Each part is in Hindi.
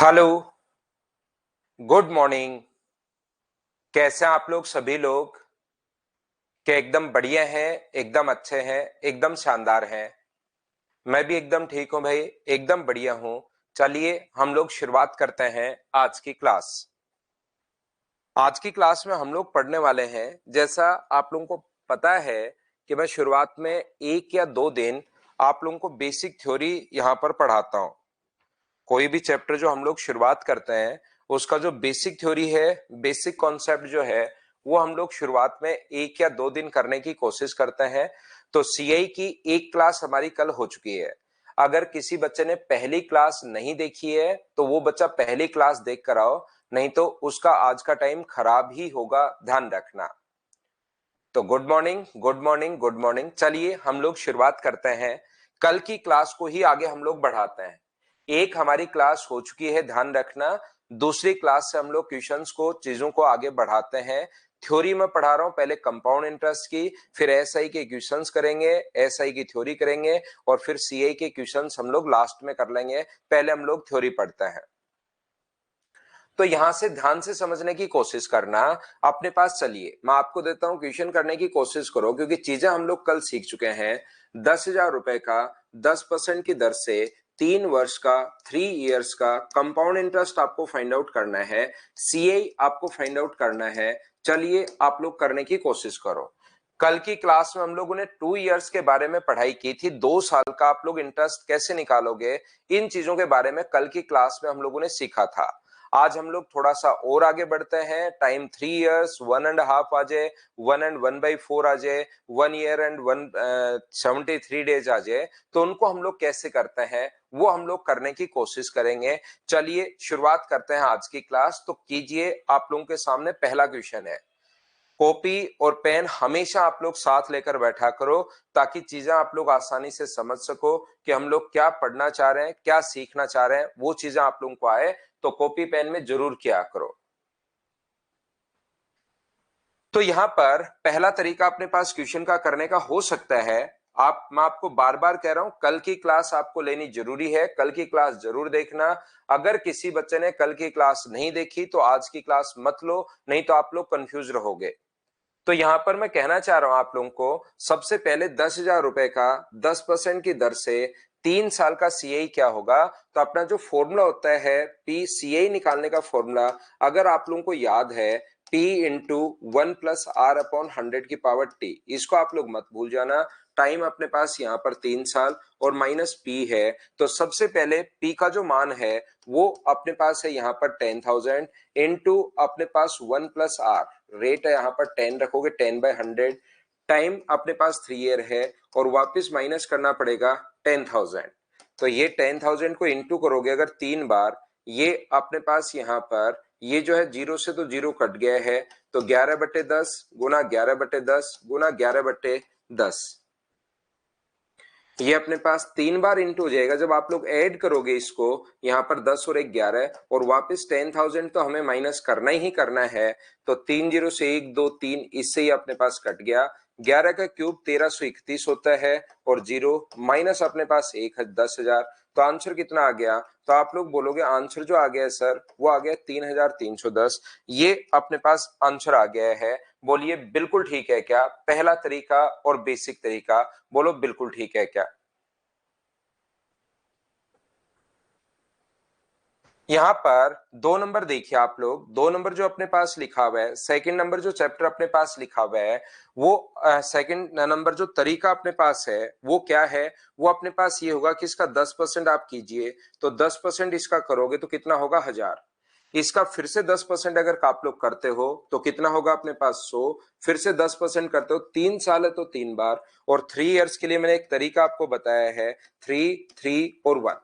Hello, good morning. कैसे हैं आप लोग सभी लोग? क्या एकदम बढ़िया हैं, एकदम अच्छे हैं, एकदम शानदार हैं? मैं भी एकदम ठीक हूं भाई, एकदम बढ़िया हूं। चलिए हम लोग शुरुआत करते हैं आज की क्लास। आज की क्लास में हम लोग पढ़ने वाले हैं, जैसा आप लोगों को पता है कि मैं शुरुआत में 1 या 2 दिन आप लोगों को बेसिक थ्योरी यहाँ पर पढ़ाता हूँ। कोई भी चैप्टर जो हम लोग शुरुआत करते हैं उसका जो बेसिक थ्योरी है, बेसिक कॉन्सेप्ट जो है, वो हम लोग शुरुआत में 1 या 2 दिन करने की कोशिश करते हैं। तो सीआई की एक क्लास हमारी कल हो चुकी है। अगर किसी बच्चे ने पहली क्लास नहीं देखी है तो वो बच्चा पहली क्लास देख कर आओ, नहीं तो उसका आज का टाइम खराब ही होगा, ध्यान रखना। तो good morning, good morning, good morning. चलिए हम लोग शुरुआत करते हैं। कल की क्लास को ही आगे हम लोग बढ़ाते हैं। एक हमारी क्लास हो चुकी है, ध्यान रखना। दूसरी क्लास से हम लोग क्वेश्चंस को, चीजों को आगे बढ़ाते हैं। थ्योरी में पढ़ा रहा हूं, पहले कंपाउंड इंटरेस्ट की, फिर एसआई के क्वेश्चंस करेंगे, एसआई की थ्योरी करेंगे, और फिर सीआई के क्वेश्चंस हम लोग लास्ट में कर लेंगे। पहले हम लोग थ्योरी पढ़ते हैं। तो यहां से ध्यान से समझने की कोशिश करना। अपने पास चलिए मैं आपको देता हूं, क्वेश्चन करने की कोशिश करो, क्योंकि चीजें हम लोग कल सीख चुके हैं। 10,000 रुपए का 10% की दर से 3 वर्ष का, 3 इयर्स का कंपाउंड इंटरेस्ट आपको फाइंड आउट करना है। सीए आपको फाइंड आउट करना है। चलिए आप लोग करने की कोशिश करो। कल की क्लास में हम लोगों ने 2 इयर्स के बारे में पढ़ाई की थी। 2 साल का आप लोग इंटरेस्ट कैसे निकालोगे, इन चीजों के बारे में कल की क्लास में हम लोगों ने सीखा था। आज हम लोग थोड़ा सा और आगे बढ़ते हैं। टाइम 3 इयर्स, 1.5 आ जाए, 1 and 1/4 आ जाए, 1 year and 173 days आ जाए, तो उनको हम लोग कैसे करते हैं वो हम लोग करने की कोशिश करेंगे। चलिए शुरुआत करते हैं आज की क्लास। तो कीजिए, आप लोगों के सामने पहला क्वेश्चन है। कॉपी और पेन हमेशा आप लोग साथ लेकर बैठा करो, ताकि चीजें आप लोग आसानी से समझ सको कि हम लोग क्या पढ़ना चाह रहे हैं, क्या सीखना चाह रहे हैं, वो चीजें आप लोगों को आए। तो कॉपी पेन में जरूर किया करो। तो यहां पर पहला तरीका अपने पास क्वेश्चन का करने का हो सकता है। मैं आपको बार बार कह रहा हूं, कल की क्लास आपको लेनी जरूरी है, कल की क्लास जरूर देखना। अगर किसी बच्चे ने कल की क्लास नहीं देखी तो आज की क्लास मत लो, नहीं तो आप लोग कंफ्यूज रहोगे। तो यहां पर मैं कहना चाह रहा हूं आप लोगों को, सबसे पहले 10,000 रुपए का 10% की दर से 3 साल का सीआई क्या होगा। तो अपना जो फॉर्मूला होता है पी सीआई निकालने का फॉर्मूला, अगर आप लोगों को याद है, P इंटू 1 + R/100 इसको आप लोग मत भूल जाना। टाइम अपने पास यहाँ पर 3 साल और माइनस पी है। तो सबसे पहले पी का जो मान है वो अपने पास है यहाँ पर 10,000 इंटू अपने पास 1 + R, रेट है यहाँ पर 10 रखोगे, 10/100। टाइम अपने पास 3 ईयर है, और वापस माइनस करना पड़ेगा 10,000। तो ये 10,000 को इंटू करोगे अगर 3 बार, ये अपने पास यहाँ पर, ये जो है जीरो से तो जीरो कट गया है, तो 11/10 गुना 11/10 गुना 11/10, ये अपने पास 3 बार इंटू हो जाएगा। जब आप लोग ऐड करोगे इसको, यहाँ पर 10 और 11, और वापस 10,000 तो हमें माइनस करना ही करना है। तो 3 जीरो से 1 2 3, इससे ही अपने पास कट गया। 11 का क्यूब 1331 होता है, और जीरो माइनस अपने पास 10,000। तो आंसर कितना आ गया? तो आप लोग बोलोगे आंसर जो आ गया है सर, वो आ गया 3,310। ये अपने पास आंसर आ गया है। बोलिए बिल्कुल ठीक है क्या? पहला तरीका और बेसिक तरीका, बोलो बिल्कुल ठीक है क्या? यहां पर 2 नंबर देखिए आप लोग, 2 नंबर जो अपने पास लिखा हुआ है, सेकंड नंबर जो चैप्टर अपने पास लिखा हुआ है, वो सेकंड नंबर जो तरीका अपने पास है वो क्या है? वो अपने पास ये होगा कि इसका 10% आप कीजिए। तो 10% इसका करोगे तो कितना होगा? 1,000। इसका फिर से 10% अगर आप लोग करते हो तो कितना होगा अपने पास? 100। फिर से 10% करते हो, 3 साल है तो 3 बार, और 3 इयर्स के लिए मैंने एक तरीका आपको बताया है, 3, 3 और 1।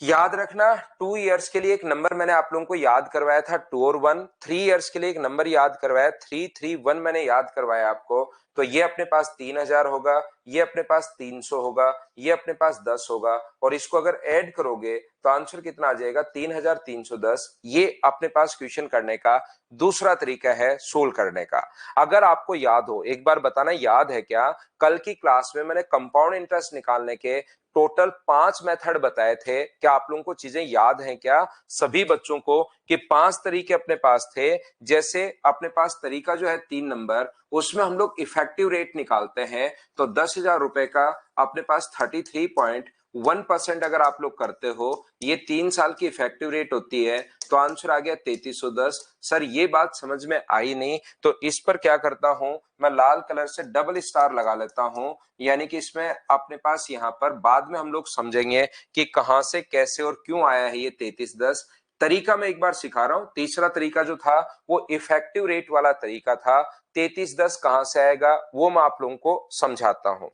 याद रखना, 2 इयर्स के लिए एक नंबर मैंने आप लोगों को याद करवाया था, 2 और 1। 3 इयर्स के लिए एक नंबर याद करवाया, 3, 3, 1 मैंने याद करवाया आपको। तो ये अपने पास 3,000 होगा, ये अपने पास 300 होगा, ये अपने पास 10 होगा, और इसको अगर ऐड करोगे तो आंसर कितना आ जाएगा 3310। ये अपने पास क्वेश्चन करने का दूसरा तरीका है सोल्व करने का। अगर आपको याद हो, एक बार बताना याद है क्या, कल की क्लास में मैंने कंपाउंड इंटरेस्ट निकालने के टोटल 5 मेथड बताए थे। क्या आप लोगों को चीजें याद हैं क्या सभी बच्चों को, कि 5 तरीके अपने पास थे। जैसे अपने पास तरीका जो है 3 नंबर, उसमें हम लोग इफेक्टिव रेट निकालते हैं, तो 10,000 रुपए का अपने पास 33.1% अगर आप लोग करते हो, ये 3 साल की इफेक्टिव रेट होती है, तो आंसर आ गया 3310। सर ये बात समझ में आई नहीं, तो इस पर क्या करता हूं, मैं लाल कलर से डबल स्टार लगा लेता हूं, यानी कि इसमें अपने पास यहां पर बाद में हम लोग समझेंगे कि कहां से कैसे और क्यों आया है ये 3310। तरीका मैं एक बार सिखा रहा हूं। तीसरा तरीका जो था वो इफेक्टिव रेट वाला तरीका था। 3310 कहां से आएगा वो मैं आप लोगों को समझाता हूं।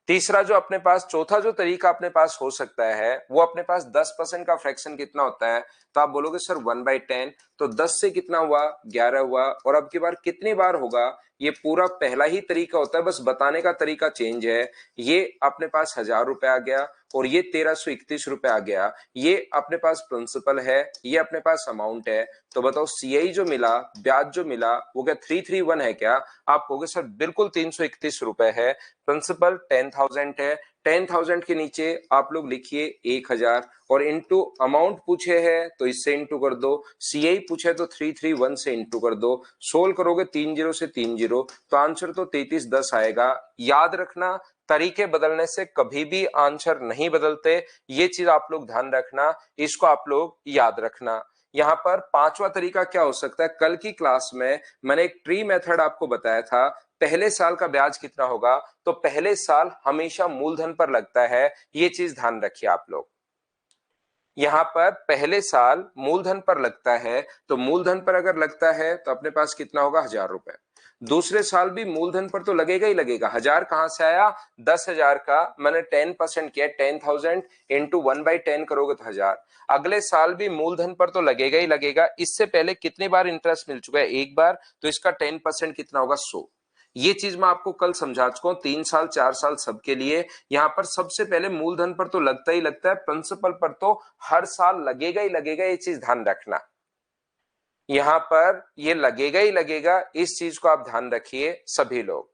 तीसरा जो अपने पास, चौथा जो तरीका अपने पास हो सकता है, वो अपने पास 10% का फ्रैक्शन कितना होता है, तो आप बोलोगे सर 1/10, तो 10 से कितना हुआ 11 हुआ, और अब की बार कितनी बार होगा, ये पूरा पहला ही तरीका होता है, बस बताने का तरीका चेंज है। ये अपने पास 1000 रुपए आ गया, और ये 1331 रुपए आ गया। ये अपने पास प्रिंसिपल है, ये अपने पास अमाउंट है। तो बताओ सीआई जो मिला, ब्याज जो मिला, वो क्या 331 है क्या? आप कहोगे सर बिल्कुल 331 रुपए है। प्रिंसिपल 10,000 है, 10,000 के नीचे आप लोग लिखिए 1000, और इनटू अमाउंट पूछे है तो इससे इनटू कर दो, सीआई पूछे तो 331 से इनटू कर दो। सोल्व करोगे 30 से 30, तो आंसर तो 3310 आएगा। याद रखना, तरीके बदलने से कभी भी आंसर नहीं बदलते, ये चीज आप लोग ध्यान रखना, इसको आप लोग याद रखना। यहां पर पांचवा तरीका क्या हो सकता है, कल की क्लास में मैंने एक ट्री मेथड आपको बताया था। पहले साल का ब्याज कितना होगा, तो पहले साल हमेशा मूलधन पर लगता है, ये चीज ध्यान रखिए आप लोग। यहां पर पहले साल मूलधन पर लगता है, तो मूलधन पर अगर लगता है तो अपने पास कितना होगा 1000 रुपए। दूसरे साल भी मूलधन पर तो लगेगा ही लगेगा। 1000 कहां से आया, 10,000 का मैंने 10% किया, 10,000 इंटू 1/10 करोगे तो 1000। अगले साल भी मूलधन पर तो लगेगा ही लगेगा। इससे पहले कितनी बार इंटरेस्ट मिल चुका है, एक बार, तो इसका 10% कितना होगा 100। ये चीज मैं आपको कल समझा चुका हूं, 3 साल 4 साल सबके लिए। यहां पर सबसे पहले मूलधन पर तो लगता ही लगता है, प्रिंसिपल पर तो हर साल लगेगा ही लगेगा, ये चीज ध्यान रखना। यहां पर ये लगेगा ही लगेगा, इस चीज को आप ध्यान रखिए सभी लोग।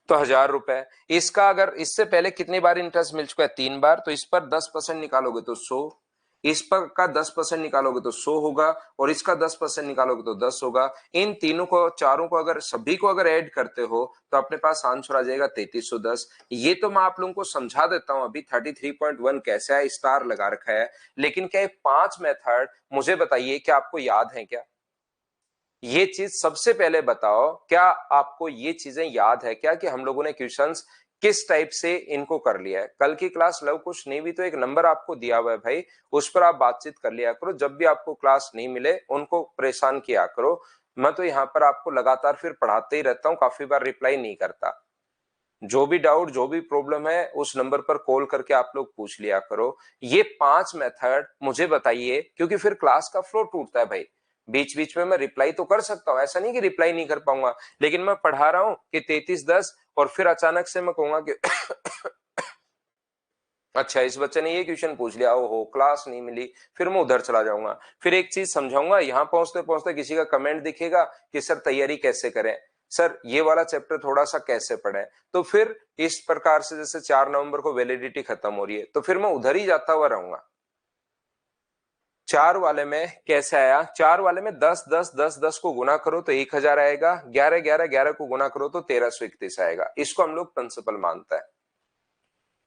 तो 1000 रुपए, इसका अगर इससे पहले कितनी बार इंटरेस्ट मिल चुका है, 3 बार, तो इस पर 10% निकालोगे तो 100, इस पर का 10% निकालोगे तो 100 होगा, और इसका 10% निकालोगे तो 10 होगा। इन तीनों को, चारों को, अगर सभी को अगर ऐड करते हो तो अपने पास आंसर आ जाएगा 3310। ये तो मैं आप लोगों को समझा देता हूं, अभी 33.1 कैसे है, स्टार लगा रखा है। लेकिन क्या ये 5 मेथड मुझे बताइए क्या आपको याद है क्या? ये चीज सबसे पहले बताओ, क्या आपको ये चीजें याद है क्या कि हम लोगों ने क्वेश्चंस किस टाइप से इनको कर लिया है? कल की क्लास लव कुछ नहीं भी तो एक नंबर आपको दिया हुआ है भाई, उस पर आप बातचीत कर लिया करो। जब भी आपको क्लास नहीं मिले उनको परेशान किया करो। मैं तो यहाँ पर आपको लगातार फिर पढ़ाते ही रहता हूँ, काफी बार रिप्लाई नहीं करता। जो भी डाउट, जो भी प्रॉब्लम है, उस नंबर पर कॉल करके आप लोग पूछ लिया करो। ये 5 मेथड मुझे बताइए, क्योंकि फिर क्लास का फ्लो टूटता है भाई। बीच बीच में मैं रिप्लाई तो कर सकता हूं, ऐसा नहीं कि रिप्लाई नहीं कर पाऊंगा, लेकिन मैं पढ़ा रहा हूं कि 3310, और फिर अचानक से मैं कहूंगा कि अच्छा इस बच्चे ने ये क्वेश्चन पूछ लिया, ओहो क्लास नहीं मिली, फिर मैं उधर चला जाऊंगा। फिर एक चीज समझाऊंगा, यहां पहुंचते पहुंचते किसी का कमेंट दिखेगा कि सर तैयारी कैसे करें, सर ये वाला चैप्टर थोड़ा सा कैसे पढ़े। तो फिर इस प्रकार से जैसे 4 नवंबर को वैलिडिटी खत्म हो रही है, तो फिर मैं उधर ही जाता हुआ रहूंगा। 4 वाले में कैसे आया, 4 वाले में 10 10 10 10 को गुना करो तो 1000 आएगा, 11 11 11 को गुना करो तो 1331 आएगा। इसको हम लोग प्रिंसिपल मानता है।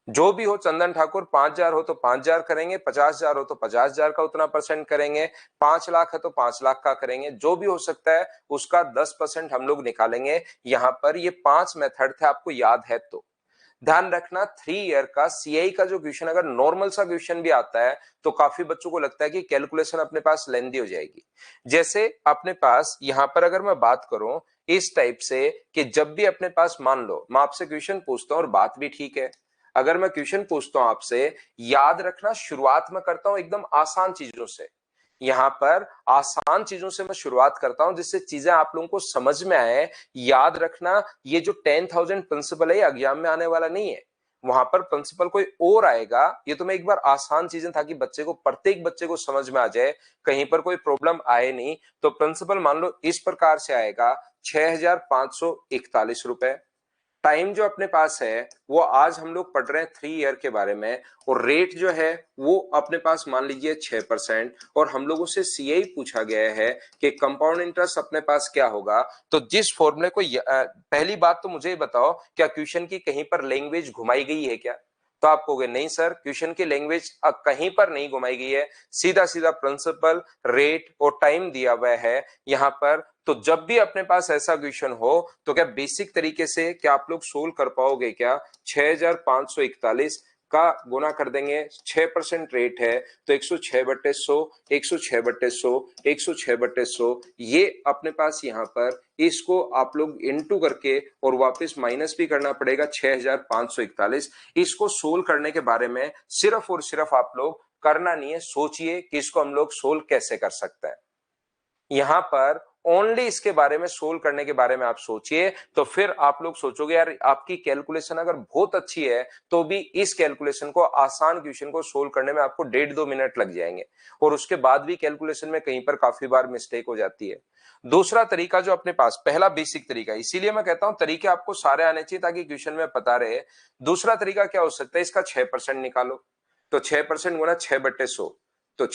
जो भी हो, चंदन ठाकुर 5,000 हो तो 5,000 करेंगे, 50,000 हो तो 50,000 का उतना परसेंट करेंगे, 5 लाख है तो 5 लाख का करेंगे, जो भी हो सकता है उसका 10% हम लोग निकालेंगे। यहां पर ये 5 मेथड थे, आपको याद है तो ध्यान रखना। 3 ईयर का सीआई का जो क्वेश्चन अगर नॉर्मल सा क्वेश्चन भी आता है तो काफी बच्चों को लगता है कि कैलकुलेशन अपने पास लेंदी हो जाएगी। जैसे अपने पास यहां पर अगर मैं बात करूं इस टाइप से, कि जब भी अपने पास, मान लो मैं आपसे क्वेश्चन पूछता हूं और बात भी ठीक है, अगर मैं क्वेश्चन पूछता हूं आपसे, याद रखना शुरुआत में करता हूं एकदम आसान चीजों से, यहाँ पर आसान चीजों से मैं शुरुआत करता हूं जिससे चीजें आप लोगों को समझ में आए। याद रखना, ये जो 10,000 प्रिंसिपल है एग्जाम में आने वाला नहीं है, वहां पर प्रिंसिपल कोई और आएगा। ये तो मैं एक बार आसान चीजें ताकि बच्चे को, प्रत्येक बच्चे को समझ में आ जाए, कहीं पर कोई प्रॉब्लम आए नहीं। तो प्रिंसिपल मान लो इस प्रकार से आएगा, 6,541 रुपए। टाइम जो अपने पास है वो आज हम लोग पढ़ रहे हैं 3 ईयर के बारे में, और रेट जो है वो अपने पास मान लीजिए 6%। और हम लोगों से सीए पूछा गया है कि कंपाउंड इंटरेस्ट अपने पास क्या होगा। तो जिस फॉर्मूले को पहली बात तो मुझे बताओ, क्या क्वेश्चन की कहीं पर लैंग्वेज घुमाई गई है क्या? तो आप कहोगे नहीं सर, क्वेश्चन की लैंग्वेज कहीं पर नहीं घुमाई गई है, सीधा सीधा प्रिंसिपल, रेट और टाइम दिया हुआ है यहाँ पर। तो जब भी अपने पास ऐसा क्वेश्चन हो तो क्या बेसिक तरीके से क्या आप लोग सोल्व कर पाओगे क्या? 6,541 का गुना कर देंगे, 6% रेट है तो 106/100, 106/100, 106/100, ये अपने पास यहाँ पर इसको आप लोग इनटू करके और वापस माइनस भी करना पड़ेगा 6,541। इसको सोल्व करने के बारे में सिर्फ और सिर्फ आप लोग करना नहीं है, सोचिए कि इसको हम लोग सोल्व कैसे कर सकते हैं। यहां पर ओनली इसके बारे में, सोल्व करने के बारे में आप सोचिए, तो फिर आप लोग सोचोगे यार आपकी कैलकुलेशन अगर बहुत अच्छी है तो भी इस कैलकुलेशन को, आसान क्वेश्चन को सोल्व करने में आपको 1.5-2 मिनट लग जाएंगे, और उसके बाद भी कैलकुलेशन में कहीं पर काफी बार मिस्टेक हो जाती है। दूसरा तरीका जो अपने पास, पहला बेसिक तरीका, इसीलिए मैं कहता हूं तरीके आपको सारे आने चाहिए ताकि क्वेश्चन में पता रहे। दूसरा तरीका क्या हो सकता है, इसका 6% निकालो। तो 6% गुना 6/100, तो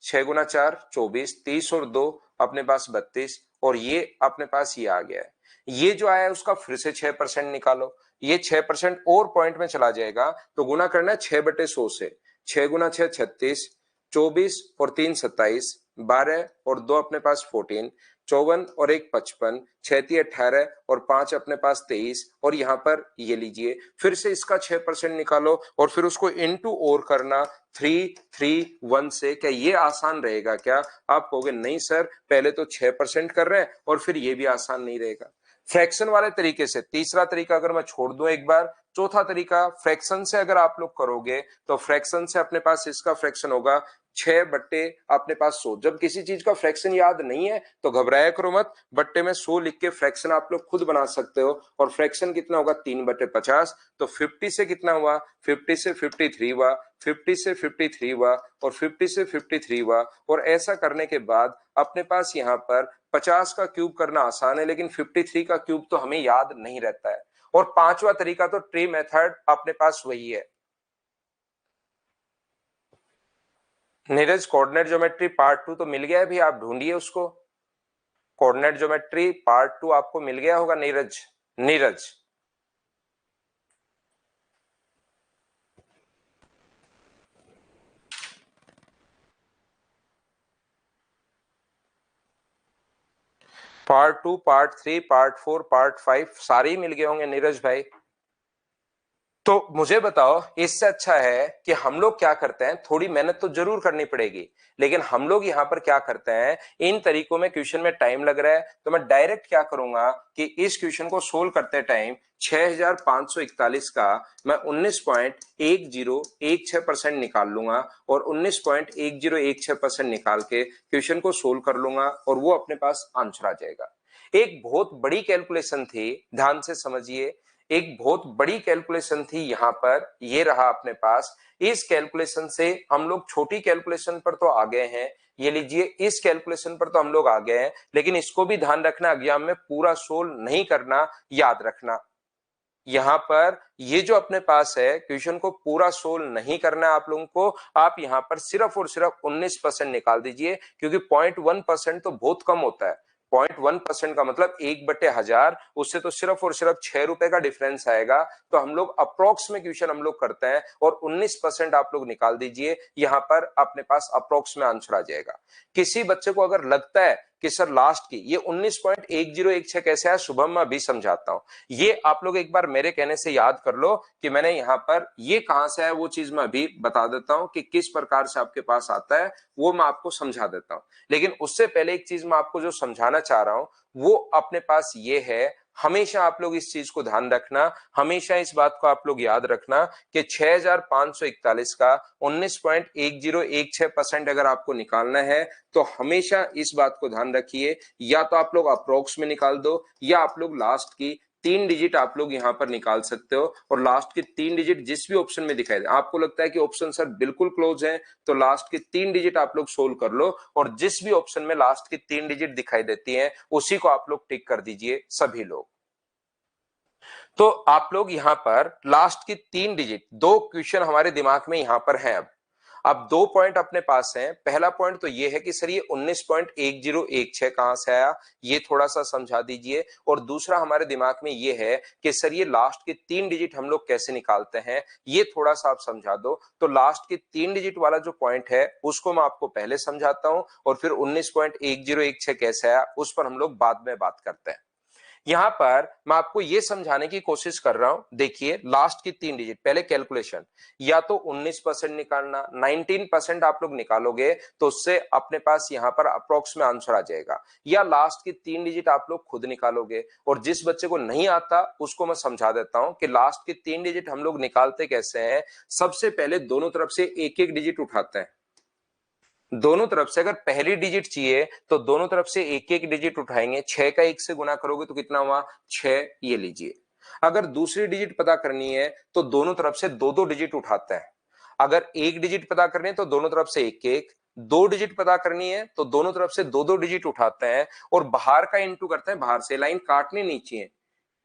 6 गुना 4 24, 30 और 2 अपने पास 32, और ये अपने पास ये आ गया है। ये जो आया है उसका फिर से 6% निकालो, ये 6% और पॉइंट में चला जाएगा, तो गुना करना है 6/100 से। 6 गुना 6 36, 24 और 3 27, 12 और 2 अपने पास 14, 54 और 1 55, 6 18 और 5 अपने पास 23, और यहाँ पर ये लीजिए फिर से इसका 6% निकालो और फिर उसको इनटू और करना 331 से। क्या ये आसान रहेगा क्या? आप कहोगे नहीं सर, पहले तो 6% कर रहे हैं और फिर ये भी आसान नहीं रहेगा। फ्रैक्शन वाले तरीके से, तीसरा तरीका अगर मैं छोड़ दूं एक बार, चौथा तरीका फ्रैक्शन से अगर आप लोग करोगे तो फ्रैक्शन से अपने पास इसका फ्रैक्शन होगा 6 बट्टे अपने पास 100। जब किसी चीज का फ्रैक्शन याद नहीं है तो घबराया करो मत, बट्टे में 100 लिख के फ्रैक्शन आप लोग खुद बना सकते हो। और फ्रैक्शन कितना होगा? 3/50। तो 50 से कितना हुआ? 50 से 53 हुआ, 50 से 53 हुआ, और 50 से 53 हुआ। और ऐसा करने के बाद अपने पास यहाँ पर 50 का क्यूब करना आसान है, लेकिन 53 का क्यूब तो हमें याद नहीं रहता है। और पांचवा तरीका तो ट्री मेथड अपने पास वही है। नीरज, कोऑर्डिनेट ज्योमेट्री पार्ट 2 तो मिल गया है भी, आप ढूंढिए उसको। कोऑर्डिनेट ज्योमेट्री पार्ट 2 आपको मिल गया होगा Neeraj. Neeraj, part 2, part 3, part 4, part 5 सारे ही मिल गए होंगे नीरज भाई। तो मुझे बताओ, इससे अच्छा है कि हम लोग क्या करते हैं, थोड़ी मेहनत तो जरूर करनी पड़ेगी, लेकिन हम लोग यहाँ पर क्या करते हैं, इन तरीकों में क्वेश्चन में टाइम लग रहा है तो मैं डायरेक्ट क्या करूंगा कि इस क्वेश्चन को सोल्व करते टाइम 6,541 का मैं 19.1016% निकाल लूंगा, और 19.1016% निकाल के क्वेश्चन को सोल्व कर लूंगा, और वो अपने पास आंसर आ जाएगा। एक बहुत बड़ी कैलकुलेशन थी, ध्यान से समझिए, एक बहुत बड़ी कैलकुलेशन थी यहां पर, ये रहा अपने पास। इस कैलकुलेशन से हम लोग छोटी कैलकुलेशन पर तो आ गए हैं, ये लीजिए इस कैलकुलेशन पर तो हम लोग आ गए हैं, लेकिन इसको भी ध्यान रखना, एग्जाम में पूरा सोल्व नहीं करना, याद रखना। यहां पर ये जो अपने पास है क्वेश्चन को पूरा सोल्व नहीं करना है आप लोगों को, आप यहां पर सिर्फ और सिर्फ 19% निकाल दीजिए, क्योंकि 0.1% तो बहुत कम होता है। 0.1% का मतलब 1/1000, उससे तो सिर्फ और सिर्फ 6 रुपए का डिफरेंस आएगा। तो हम लोग अप्रोक्स में क्वेश्चन हम लोग करते हैं, और 19% आप लोग निकाल दीजिए, यहां पर अपने पास अप्रोक्स में आंसर आ जाएगा। किसी बच्चे को अगर लगता है कि सर लास्ट की ये 19.1016 कैसे है, शुभम मैं अभी समझाता हूं। ये आप लोग एक बार मेरे कहने से याद कर लो कि मैंने यहां पर ये कहां से है, वो चीज मैं अभी बता देता हूं कि किस प्रकार से आपके पास आता है, वो मैं आपको समझा देता हूं। लेकिन उससे पहले एक चीज मैं आपको जो समझाना चाह रहा हूं वो अपने पास ये है, हमेशा आप लोग इस चीज को ध्यान रखना, हमेशा इस बात को आप लोग याद रखना कि 6541 का 19.1016% अगर आपको निकालना है तो हमेशा इस बात को ध्यान रखिए, या तो आप लोग अप्रोक्स में निकाल दो या आप लोग लास्ट की 3 डिजिट आप लोग यहां पर निकाल सकते हो। और लास्ट के 3 डिजिट जिस भी ऑप्शन में दिखाई दे, आपको लगता है कि ऑप्शन सर बिल्कुल क्लोज है, तो लास्ट के 3 डिजिट आप लोग सोल्व कर लो और जिस भी ऑप्शन में लास्ट की 3 डिजिट दिखाई देती है उसी को आप लोग टिक कर दीजिए सभी लोग। तो आप लोग यहां पर लास्ट की 3 डिजिट, 2 क्वेश्चन हमारे दिमाग में यहां पर है। अब 2 पॉइंट अपने पास हैं। पहला पॉइंट तो ये है कि सर ये 19.1016 कहां से आया, ये थोड़ा सा समझा दीजिए। और दूसरा हमारे दिमाग में ये है कि सर ये लास्ट के 3 डिजिट हम लोग कैसे निकालते हैं, ये थोड़ा सा आप समझा दो। तो लास्ट के 3 डिजिट वाला जो पॉइंट है उसको मैं आपको पहले समझाता हूं और फिर 19.1016 कैसे आया उस पर हम लोग बाद में बात करते हैं। यहां पर मैं आपको यह समझाने की कोशिश कर रहा हूं, देखिए लास्ट की 3 डिजिट पहले कैलकुलेशन, या तो 19% निकालना, 19% आप लोग निकालोगे तो उससे अपने पास यहां पर अप्रोक्स में आंसर आ जाएगा, या लास्ट की 3 डिजिट आप लोग खुद निकालोगे। और जिस बच्चे को नहीं आता उसको मैं समझा देता हूं कि लास्ट की 3 डिजिट हम लोग निकालते कैसे हैं। सबसे पहले दोनों तरफ से एक एक डिजिट उठाते हैं। दोनों तरफ से अगर पहली डिजिट चाहिए तो दोनों तरफ से एक एक डिजिट उठाएंगे। 6 का 1 से गुना करोगे तो कितना हुआ, 6, ये लीजिए। अगर दूसरी डिजिट पता करनी है तो दोनों तरफ से दो दो डिजिट उठाते हैं। अगर एक डिजिट पता करनी है तो दोनों तरफ से एक एक, 2 डिजिट पता करनी है तो दोनों तरफ से दो दो डिजिट उठाते हैं और बाहर का इंटू करते हैं। बाहर से लाइन काटनी नहीं चाहिए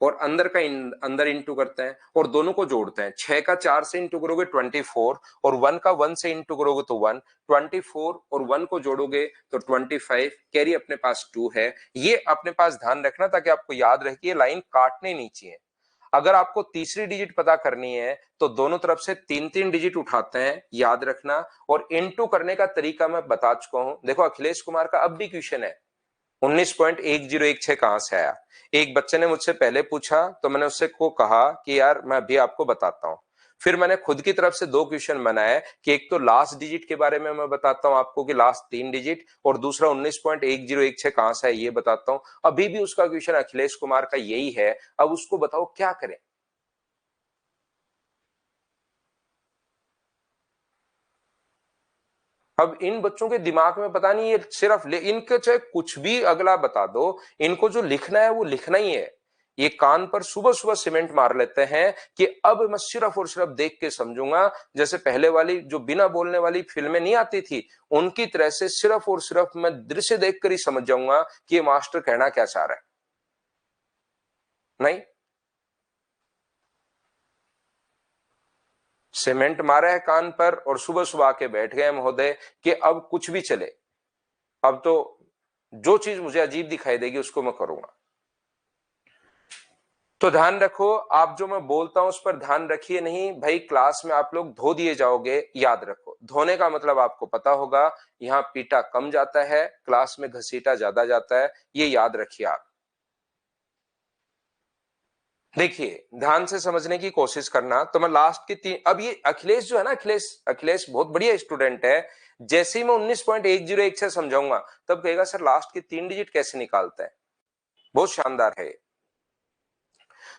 और अंदर का अंदर इंटू करते हैं और दोनों को जोड़ते हैं। 6 का 4 से इंटू करोगे 24 और 1 का 1 से इंटू करोगे तो 1, 24 और 1 को जोड़ोगे तो 25, कैरी अपने पास 2 है। ये अपने पास ध्यान रखना ताकि आपको याद रहे कि ये लाइन काटने नहीं चाहिए। अगर आपको तीसरी डिजिट पता करनी है तो दोनों तरफ से 3-3 डिजिट उठाते हैं, याद रखना। और इंटू करने का तरीका मैं बता चुका हूं। देखो अखिलेश कुमार का अब भी क्वेश्चन है 19.1016 कहां से आया। एक बच्चे ने मुझसे पहले पूछा तो मैंने उससे को कहा कि यार मैं अभी आपको बताता हूं। फिर मैंने खुद की तरफ से 2 क्वेश्चन बनाए कि एक तो लास्ट डिजिट के बारे में मैं बताता हूं आपको कि लास्ट 3 डिजिट, और दूसरा 19.1016 कहां से है ये बताता हूं। अभी भी उसका क्वेश्चन अखिलेश कुमार का यही है। अब उसको बताओ क्या करें। अब इन बच्चों के दिमाग में पता नहीं, ये सिर्फ इनके चाहे कुछ भी अगला बता दो, इनको जो लिखना है वो लिखना ही है। ये कान पर सुबह सुबह सीमेंट मार लेते हैं कि अब मैं सिर्फ और सिर्फ देख के समझूंगा। जैसे पहले वाली जो बिना बोलने वाली फिल्में नहीं आती थी उनकी तरह से सिर्फ और सिर्फ मैं दृश्य देखकर ही समझ जाऊंगा कि ये मास्टर कहना क्या चाह रहा है। नहीं, सीमेंट मारा है कान पर और सुबह सुबह आके बैठ गए महोदय कि अब कुछ भी चले, अब तो जो चीज मुझे अजीब दिखाई देगी उसको मैं करूंगा। तो ध्यान रखो, आप जो मैं बोलता हूं उस पर ध्यान रखिए। नहीं भाई, क्लास में आप लोग धो दिए जाओगे। याद रखो, धोने का मतलब आपको पता होगा, यहाँ पीटा कम जाता है, क्लास में घसीटा ज्यादा जाता है, ये याद रखिए आप। देखिए ध्यान से समझने की कोशिश करना। तो मैं लास्ट की 3, अब ये अखिलेश जो है ना, अखिलेश अखिलेश बहुत बढ़िया स्टूडेंट है। जैसे ही मैं 19.101 से समझाऊंगा तब कहेगा सर लास्ट की 3 डिजिट कैसे निकालता है। बहुत शानदार है।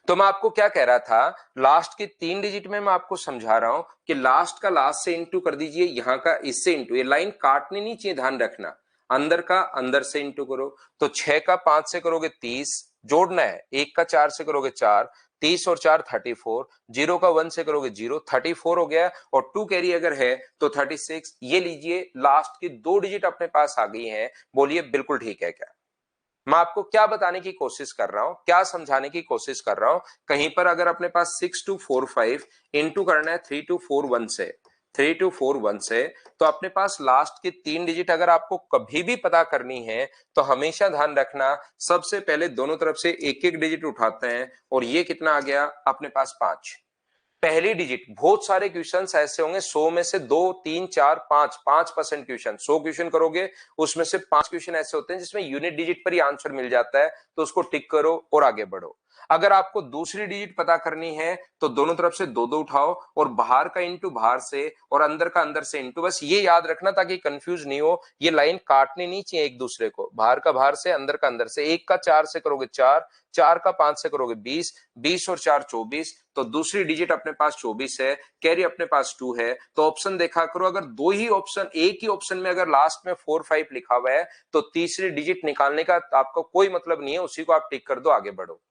तो मैं आपको क्या कह रहा था, लास्ट की 3 डिजिट में मैं आपको समझा रहा हूं कि लास्ट का लास्ट से इंटू कर दीजिए, यहां का इससे इंटू, ये लाइन काटनी नहीं चाहिए, ध्यान रखना। अंदर का अंदर से इंटू करो तो 6 का 5 से करोगे 30, जोड़ना है। 1 का 4 से करोगे 4, 30 और 4 34, 0 का 1 से करोगे 0, 34 हो गया। और 2 कैरी अगर है तो 36। ये लीजिए, लास्ट की 2 डिजिट अपने पास आ गई हैं। बोलिए बिल्कुल ठीक है क्या। मैं आपको क्या बताने की कोशिश कर रहा हूं, क्या समझाने की कोशिश कर रहा हूं। कहीं पर अगर अपने पास 6245 इंटू करना है 3241 से, 3241 से, तो अपने पास लास्ट की 3 डिजिट अगर आपको कभी भी पता करनी है तो हमेशा ध्यान रखना, सबसे पहले दोनों तरफ से एक एक डिजिट उठाते हैं। और ये कितना आ गया अपने पास, 5। पहली डिजिट, बहुत सारे क्वेश्चन ऐसे होंगे 100 में से 2 3 4 5, 5% क्वेश्चन, 100 क्वेश्चन करोगे उसमें से 5 क्वेश्चन ऐसे होते हैं जिसमें यूनिट डिजिट पर ही आंसर मिल जाता है, तो उसको टिक करो और आगे बढ़ो। अगर आपको दूसरी डिजिट पता करनी है तो दोनों तरफ से दो दो उठाओ और बाहर का इंटू बाहर से और अंदर का अंदर से इंटू, बस ये याद रखना ताकि कंफ्यूज नहीं हो। ये लाइन काटनी नहीं चाहिए एक दूसरे को, बाहर का बाहर से अंदर का अंदर से। एक का चार से करोगे चार, चार का पांच से करोगे 20, 20 और चार 24, तो दूसरी डिजिट अपने पास 24 है, कैरी अपने पास 2 है। तो ऑप्शन देखा करो, अगर दो ही ऑप्शन, एक ही ऑप्शन में अगर लास्ट में 4 5 लिखा हुआ है तो तीसरी डिजिट निकालने का आपका कोई मतलब नहीं है, उसी को आप टिक कर दो, आगे बढ़ो।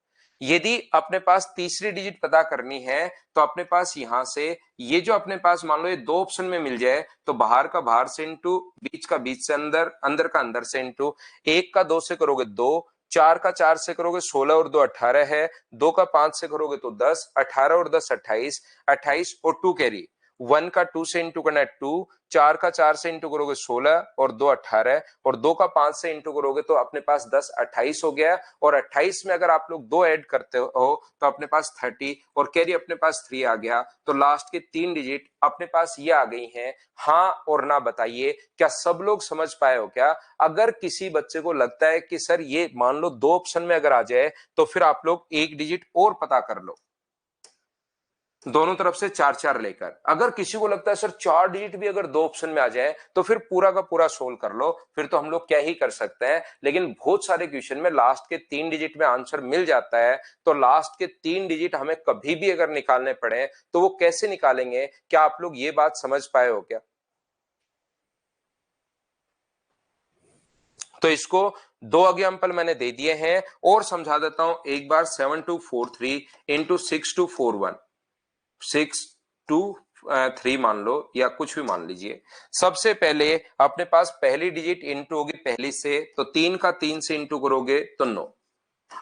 यदि अपने पास तीसरी डिजिट पता करनी है तो अपने पास यहां से ये जो अपने पास मान लो ये दो ऑप्शन में मिल जाए तो बाहर का बाहर से इंटू, बीच का बीच से अंदर, अंदर का अंदर से इंटू, एक का दो से करोगे दो, चार का चार से करोगे 16 और दो 18 है, दो का पांच से करोगे तो 10, 18 और 10 28, 28 और टू कैरी, वन का टू से इंटू करना है टू, चार का चार से इंटू करोगे 16 और दो 18 और दो का पांच से इंटू करोगे तो अपने पास 10 28 हो गया। और 28 में अगर आप लोग दो ऐड करते हो तो अपने पास 30 और कैरी अपने पास 3 आ गया। तो लास्ट के तीन डिजिट अपने पास ये आ गई हैं। हाँ और ना बताइए, क्या सब लोग समझ पाए हो क्या? अगर किसी बच्चे को लगता है कि सर ये मान लो दो ऑप्शन में अगर आ जाए तो फिर आप लोग एक डिजिट और पता कर लो, दोनों तरफ से चार चार लेकर। अगर किसी को लगता है सर चार डिजिट भी अगर दो ऑप्शन में आ जाए तो फिर पूरा का पूरा सोल्व कर लो, फिर तो हम लोग क्या ही कर सकते हैं। लेकिन बहुत सारे क्वेश्चन में लास्ट के तीन डिजिट में आंसर मिल जाता है, तो लास्ट के तीन डिजिट हमें कभी भी अगर निकालने पड़े तो वो कैसे निकालेंगे, क्या आप लोग ये बात समझ पाए हो क्या? तो इसको दो एग्जाम्पल मैंने दे दिए हैं और समझा देता हूं एक बार। 7243 इंटू 6241, 623 मान लो या कुछ भी मान लीजिए। सबसे पहले अपने पास पहली डिजिट इंटू होगी पहली से, तो तीन का तीन से इंटू करोगे तो 9।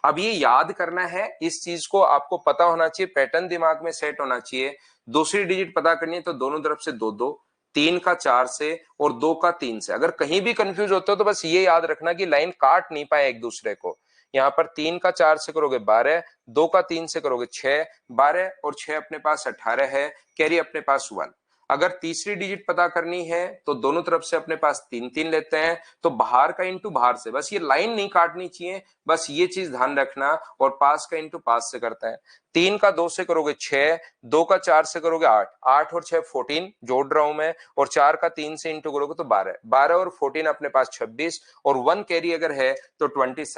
अब ये याद करना है, इस चीज को आपको पता होना चाहिए, पैटर्न दिमाग में सेट होना चाहिए। दूसरी डिजिट पता करनी है तो दोनों तरफ से दो दो, तीन का चार से और दो का तीन से। अगर कहीं भी कंफ्यूज होते हो तो बस ये याद रखना कि लाइन काट नहीं पाए एक दूसरे को। यहाँ पर तीन का चार से करोगे 12, दो का तीन से करोगे 6, 12 और 6 अपने पास 18 है, कैरी अपने पास 1। अगर तीसरी डिजिट पता करनी है तो दोनों तरफ से अपने पास तीन तीन लेते हैं, तो बाहर का इंटू बाहर से, बस ये लाइन नहीं काटनी चाहिए, बस ये चीज ध्यान रखना। और पास का इंटू पास से करते हैं। तीन का दो से करोगे 6, दो का चार से करोगे 8, 8 और 6 14 जोड़ रहा हूं मैं, और चार का तीन से इंटू करोगे तो 12, 12 और 14 अपने पास 26 और 1 कैरी अगर है तो 27,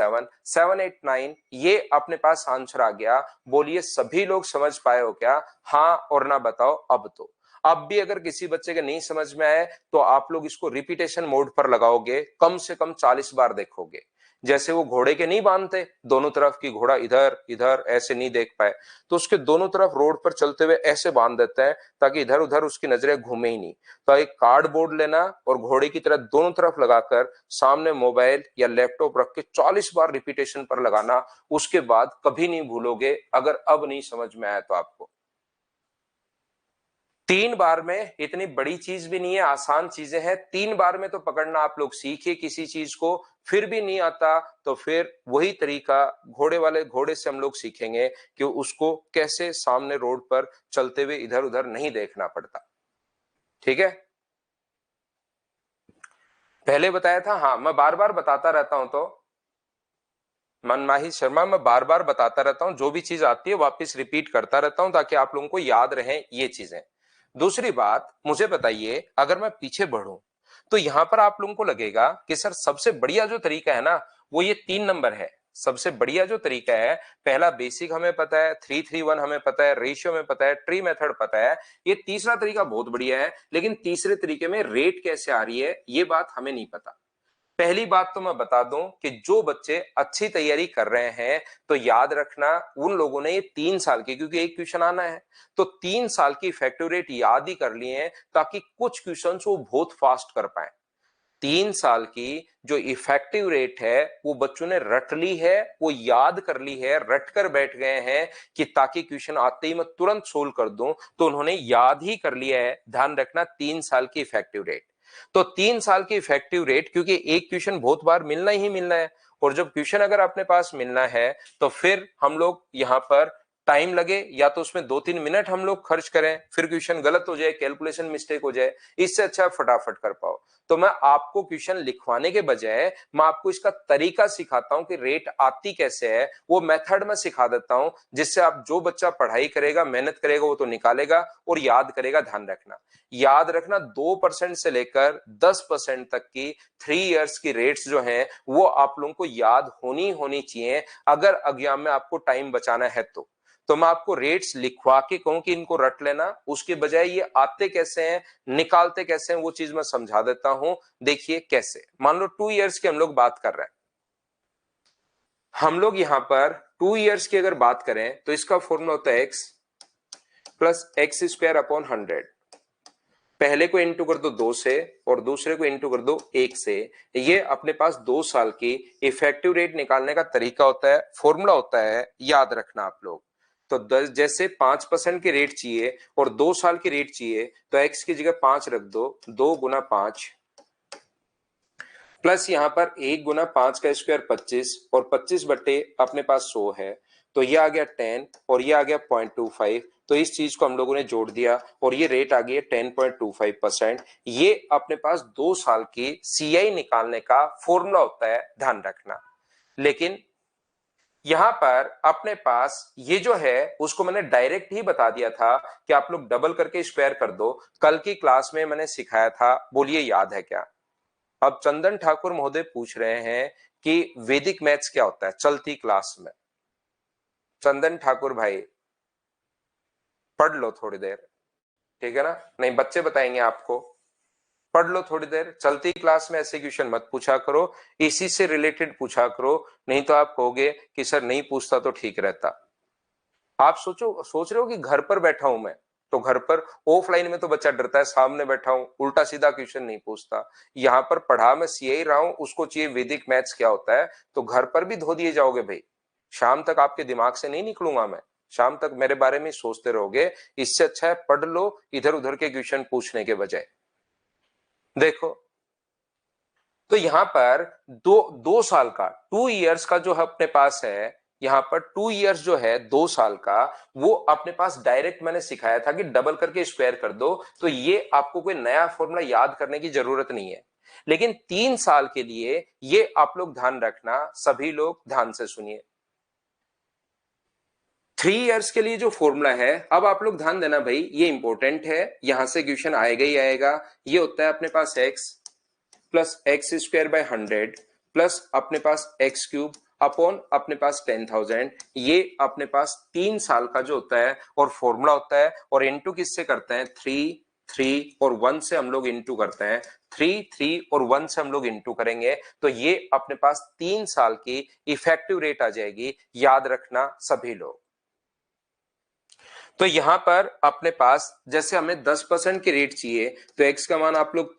7 8 9 ये अपने पास आंसर आ गया। बोलिए सभी लोग समझ पाए हो क्या? हाँ और ना बताओ अब तो। अब भी अगर किसी बच्चे के नहीं समझ में आए तो आप लोग इसको रिपीटेशन मोड पर लगाओगे, कम से कम 40 बार देखोगे। जैसे वो घोड़े के नहीं बांधते दोनों तरफ की, घोड़ा इधर इधर ऐसे नहीं देख पाए तो उसके दोनों तरफ रोड पर चलते हुए ऐसे बांध देते हैं ताकि इधर उधर उसकी नजरें घूमे ही नहीं। तो एक कार्डबोर्ड लेना और घोड़े की तरह दोनों तरफ लगाकर सामने मोबाइल या लैपटॉप रख के 40 बार रिपीटेशन पर लगाना, उसके बाद कभी नहीं भूलोगे अगर अब नहीं समझ में आया तो आपको। तीन बार में इतनी बड़ी चीज भी नहीं है, आसान चीजें हैं, तीन बार में तो पकड़ना आप लोग सीखिए किसी चीज को। फिर भी नहीं आता तो फिर वही तरीका घोड़े वाले घोड़े से हम लोग सीखेंगे कि उसको कैसे सामने रोड पर चलते हुए इधर उधर नहीं देखना पड़ता। ठीक है, पहले बताया था। हाँ मैं बार बार बताता रहता हूं, तो मनमाही शर्मा मैं बार बार बताता रहता हूं, जो भी चीज आती है वापस रिपीट करता रहता हूं ताकि आप लोगों को याद रहे ये चीजें। दूसरी बात मुझे बताइए, अगर मैं पीछे बढ़ूं तो यहां पर आप लोगों को लगेगा कि सर सबसे बढ़िया जो तरीका है ना वो ये 3 नंबर है। सबसे बढ़िया जो तरीका है, पहला बेसिक हमें पता है, 3 3 1 हमें पता है, रेशियो में पता है, ट्री मेथड पता है, ये तीसरा तरीका बहुत बढ़िया है। लेकिन तीसरे तरीके में रेट कैसे आ रही है ये बात हमें नहीं पता। पहली बात तो मैं बता दूं कि जो बच्चे अच्छी तैयारी कर रहे हैं तो याद रखना उन लोगों ने ये 3 साल की, क्योंकि एक क्वेश्चन आना है तो 3 साल की इफेक्टिव रेट याद ही कर लिए हैं ताकि कुछ क्वेश्चन वो बहुत फास्ट कर पाए। 3 साल की जो इफेक्टिव रेट है वो बच्चों ने रट ली है, वो याद कर ली है, रट कर बैठ गए हैं कि ताकि क्वेश्चन आते ही मैं तुरंत सोल्व कर दूं, तो उन्होंने याद ही कर लिया है। ध्यान रखना 3 साल की इफेक्टिव रेट। तो 3 साल की इफेक्टिव रेट, क्योंकि एक क्वेश्चन बहुत बार मिलना ही मिलना है, और जब क्वेश्चन अगर अपने पास मिलना है तो फिर हम लोग यहां पर टाइम लगे या तो उसमें 2-3 मिनट हम लोग खर्च करें, फिर क्वेश्चन गलत हो जाए, कैलकुलेशन मिस्टेक हो जाए, इससे अच्छा फटाफट कर पाओ। तो मैं आपको क्वेश्चन लिखवाने के बजाय मैं आपको इसका तरीका सिखाता हूं कि रेट आती कैसे है, वो मेथड में सिखा देता हूं, जिससे आप जो बच्चा पढ़ाई करेगा, मेहनत करेगा, वो तो निकालेगा और याद करेगा। ध्यान रखना, याद रखना, 2% से लेकर 10% तक की 3 इयर्स की रेट्स जो हैं वो आप लोगों को याद होनी चाहिए, अगर एग्जाम में आपको टाइम बचाना है तो मैं आपको रेट्स लिखवा के कहूं कि इनको रट लेना, उसके बजाय ये आते कैसे हैं, निकालते कैसे हैं, वो चीज मैं समझा देता हूं। देखिए कैसे, मान लो 2 इयर्स की हम लोग बात कर रहे हैं। हम लोग यहां पर 2 इयर्स की अगर बात करें तो इसका फॉर्मूला होता है x plus x square upon 100। पहले को इंटू कर दो 2 से और दूसरे को इंटू कर दो 1 से। ये अपने पास 2 साल की इफेक्टिव रेट निकालने का तरीका होता है, फॉर्मूला होता है, याद रखना आप लोग। तो 10 जैसे 5% की रेट चाहिए और 2 साल की रेट चाहिए, तो एक्स की जगह 5 रख दो, 2 गुना 5 प्लस यहां पर 1 गुना 5 का स्क्वायर 25 और 25 बट्टे अपने पास 100 है, तो ये आ गया 10 और ये आ गया 0.25। तो इस चीज को हम लोगों ने जोड़ दिया और ये रेट आ गई है 10.25%। ये अपने पास 2 साल की सीआई निकालने का फॉर्मूला होता है, ध्यान रखना। लेकिन यहां पर अपने पास ये जो है उसको मैंने डायरेक्ट ही बता दिया था कि आप लोग डबल करके स्क्वायर कर दो, कल की क्लास में मैंने सिखाया था, बोलिए याद है क्या? अब चंदन ठाकुर महोदय पूछ रहे हैं कि वैदिक मैथ्स क्या होता है चलती क्लास में। चंदन ठाकुर भाई पढ़ लो थोड़ी देर, ठीक है ना? नहीं, बच्चे बताएंगे आपको, पढ़ लो थोड़ी देर, चलती क्लास में ऐसे क्वेश्चन मत पूछा करो, इसी से रिलेटेड पूछा करो, नहीं तो आप कहोगे कि सर नहीं पूछता तो ठीक रहता। आप सोच रहे हो कि घर पर बैठा हूं मैं, तो घर पर ऑफलाइन में तो बच्चा डरता है, सामने बैठा हूं उल्टा सीधा क्वेश्चन नहीं पूछता। यहां पर पढ़ा मैं सीआई रहा हूं, उसको चाहिए वैदिक मैथ्स क्या होता है, तो घर पर भी धो दिए जाओगे भाई। शाम तक आपके दिमाग से नहीं निकलूंगा मैं, शाम तक मेरे बारे में सोचते रहोगे। इससे अच्छा है पढ़ लो इधर उधर के क्वेश्चन पूछने के बजाय। देखो, तो यहां पर दो 2 साल का 2 इयर्स का जो अपने पास है, यहां पर 2 इयर्स जो है 2 साल का, वो अपने पास डायरेक्ट मैंने सिखाया था कि डबल करके स्क्वायर कर दो, तो ये आपको कोई नया फॉर्मूला याद करने की जरूरत नहीं है। लेकिन 3 साल के लिए ये आप लोग ध्यान रखना, सभी लोग ध्यान से सुनिए। 3 इयर्स के लिए जो फॉर्मूला है, अब आप लोग ध्यान देना भाई, ये इंपॉर्टेंट है, यहां से क्वेश्चन आएगा ही आएगा। ये होता है अपने पास x plus x square by 100 plus अपने पास एक्स क्यूब अपॉन अपने पास 10,000। ये अपने पास 3 साल का जो होता है और फॉर्मूला होता है, और इनटू किससे करते हैं? 3 3 और 1 से हम लोग इनटू करते हैं। 3 3 और 1 से हम लोग इनटू करेंगे, तो ये अपने पास 3 साल की इफेक्टिव रेट आ जाएगी, याद रखना सभी लोग। तो यहां पर अपने पास जैसे हमें 10% की रेट चाहिए, तो एक्स का मान आप लोग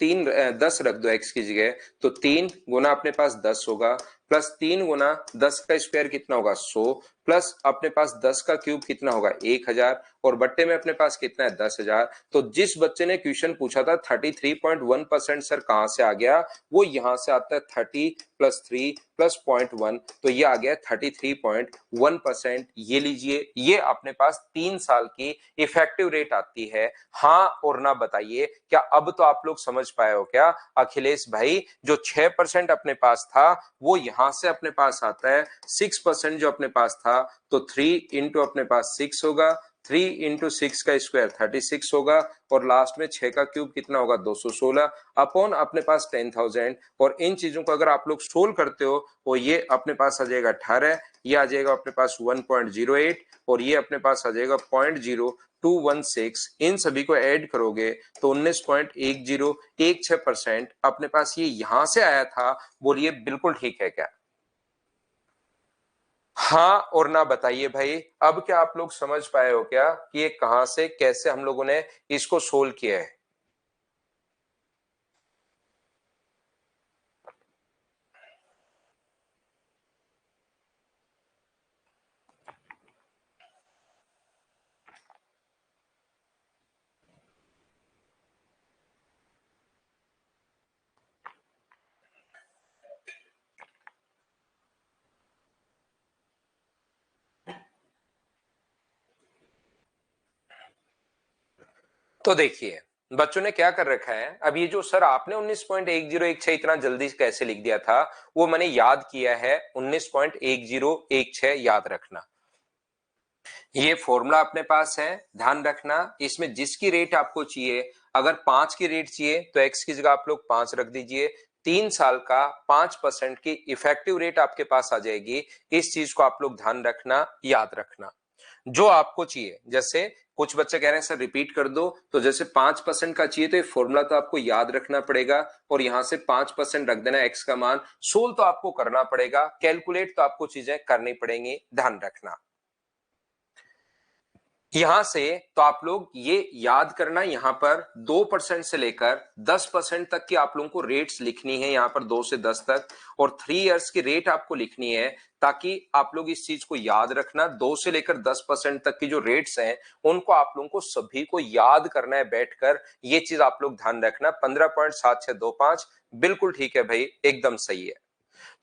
10 रख दो एक्स की जगह, तो 3 गुना अपने पास 10 होगा, प्लस 3 गुना 10 का स्क्वायर कितना होगा? 100, प्लस अपने पास 10 का क्यूब कितना होगा? 1000, और बट्टे में अपने पास कितना है? 10,000। तो जिस बच्चे ने क्वेश्चन पूछा था 33.1% सर कहां से आ गया, वो यहां से आता है 30 प्लस 3 प्लस 0.1, तो ये आ गया 33.1%। ये लीजिए, ये अपने पास 3 साल की इफेक्टिव रेट आती है। हाँ और ना बताइए, क्या अब तो आप लोग समझ पाए हो क्या अखिलेश भाई? जो 6% अपने पास था वो यहां से अपने पास आता है, 6% जो अपने पास था, तो 3 इंटू अपने पास 6 होगा, 3 इंटू 6 का स्क्वायर 36 होगा, और लास्ट में 6 का क्यूब कितना होगा? 216 अपॉन अपने पास 10,000। और इन चीजों को अगर आप लोग सोल्व करते हो, तो ये अपने पास आ जाएगा 18, ये आ जाएगा अपने पास 1.08, और ये अपने पास आ जाएगा 0.0216। इन सभी को ऐड करोगे तो 19.1016% अपने पास ये यहां से आया था। बोलिए बिल्कुल ठीक है क्या? हाँ और ना बताइए भाई। अब क्या आप लोग समझ पाए हो क्या कि ये कहां से कैसे हम लोगों ने इसको सोल्व किया है? तो देखिए बच्चों ने क्या कर रखा है, अब ये जो सर आपने 19.1016 इतना जल्दी कैसे लिख दिया था, वो मैंने याद किया है। 19.1016 याद रखना, ये फॉर्मूला अपने पास है, ध्यान रखना। इसमें जिसकी रेट आपको चाहिए, अगर 5 की रेट चाहिए तो एक्स की जगह आप लोग 5 रख दीजिए। 3 साल का 5% की इफेक्टिव रेट आपके पास आ जाएगी। इस चीज को आप लोग ध्यान रखना, याद रखना। जो आपको चाहिए, जैसे कुछ बच्चे कह रहे हैं सर रिपीट कर दो, तो जैसे 5% का चाहिए तो ये फॉर्मूला तो आपको याद रखना पड़ेगा और यहां से 5% रख देना एक्स का मान। सोल्व तो आपको करना पड़ेगा, कैलकुलेट तो आपको चीजें करनी पड़ेंगी, ध्यान रखना। यहां से तो आप लोग ये याद करना, यहां पर 2% से लेकर 10% तक की आप लोगों को रेट्स लिखनी है, यहां पर 2 से 10 तक, और 3 इयर्स की रेट आपको लिखनी है, ताकि आप लोग इस चीज को याद रखना। 2 से लेकर 10% तक की जो रेट्स हैं उनको आप लोगों को सभी को याद करना है बैठकर। ये चीज आप लोग ध्यान रखना। 15.7625 बिल्कुल ठीक है भाई, एकदम सही है।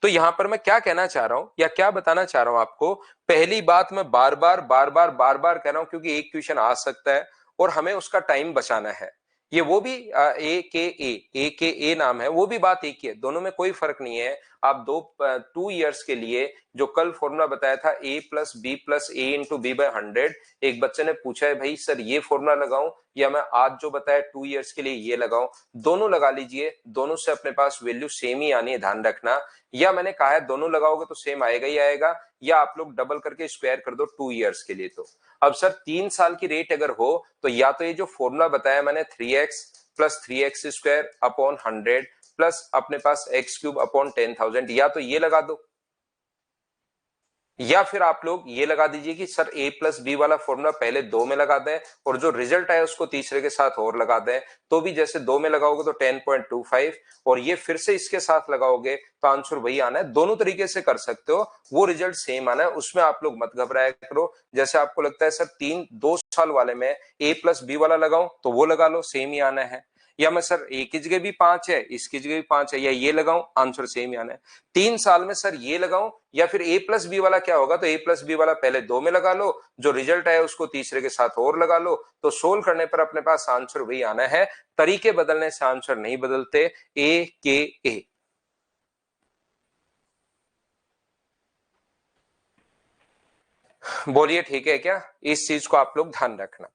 तो यहां पर मैं क्या कहना चाह रहा हूं या क्या बताना चाह रहा हूं आपको, पहली बात मैं बार बार कह रहा हूं क्योंकि एक क्वेश्चन आ सकता है और हमें उसका टाइम बचाना है। ये वो भी ए के ए नाम है, वो भी बात एक ही है, दोनों में कोई फर्क नहीं है। आप 2 इयर्स के लिए जो कल फॉर्मूला बताया था a+b+a/b/100, एक बच्चे ने पूछा है भाई सर ये फॉर्मूला लगाऊं या मैं आज जो बताया 2 इयर्स के लिए ये लगाऊं, दोनों लगा लीजिए, दोनों से अपने पास वैल्यू सेम ही आनी है, ध्यान रखना। या मैंने कहा है दोनों लगाओगे तो सेम आएगा ही आएगा, या आप लोग डबल करके स्क्वायर कर दो 2 इयर्स के लिए। तो अब सर 3 साल की रेट अगर हो तो या तो ये जो फॉर्मूला बताया मैंने 3x plus 3x² upon 100 plus अपने पास x³ अपॉन 10,000, या तो ये लगा दो, या फिर आप लोग ये लगा दीजिए कि सर a+b वाला फॉर्मूला पहले 2 में लगा दें और जो रिजल्ट आए उसको तीसरे के साथ और लगा दें। तो भी जैसे 2 में लगाओगे तो 10.25, और ये फिर से इसके साथ लगाओगे तो आंसर वही आना है। दोनों तरीके से कर सकते हो, वो रिजल्ट सेम आना है, उसमें आप लोग मत घबराया करो। जैसे आपको लगता है सर 2 साल वाले में a+b वाला लगाऊं तो वो लगा लो, सेम ही आना है। या मैं सर ए की जगह भी 5 है, इसकी जगह भी 5 है, या ये लगाऊं, आंसर सेम ही आना है। 3 साल में सर ये लगाऊं या फिर a+b वाला, क्या होगा, तो a+b वाला पहले 2 में लगा लो, जो रिजल्ट आया उसको तीसरे के साथ और लगा लो, तो सोल्व करने पर अपने पास आंसर वही आना है। तरीके बदलने से आंसर नहीं बदलते। a बोलिए ठीक है क्या, इस चीज को आप लोग ध्यान रखना।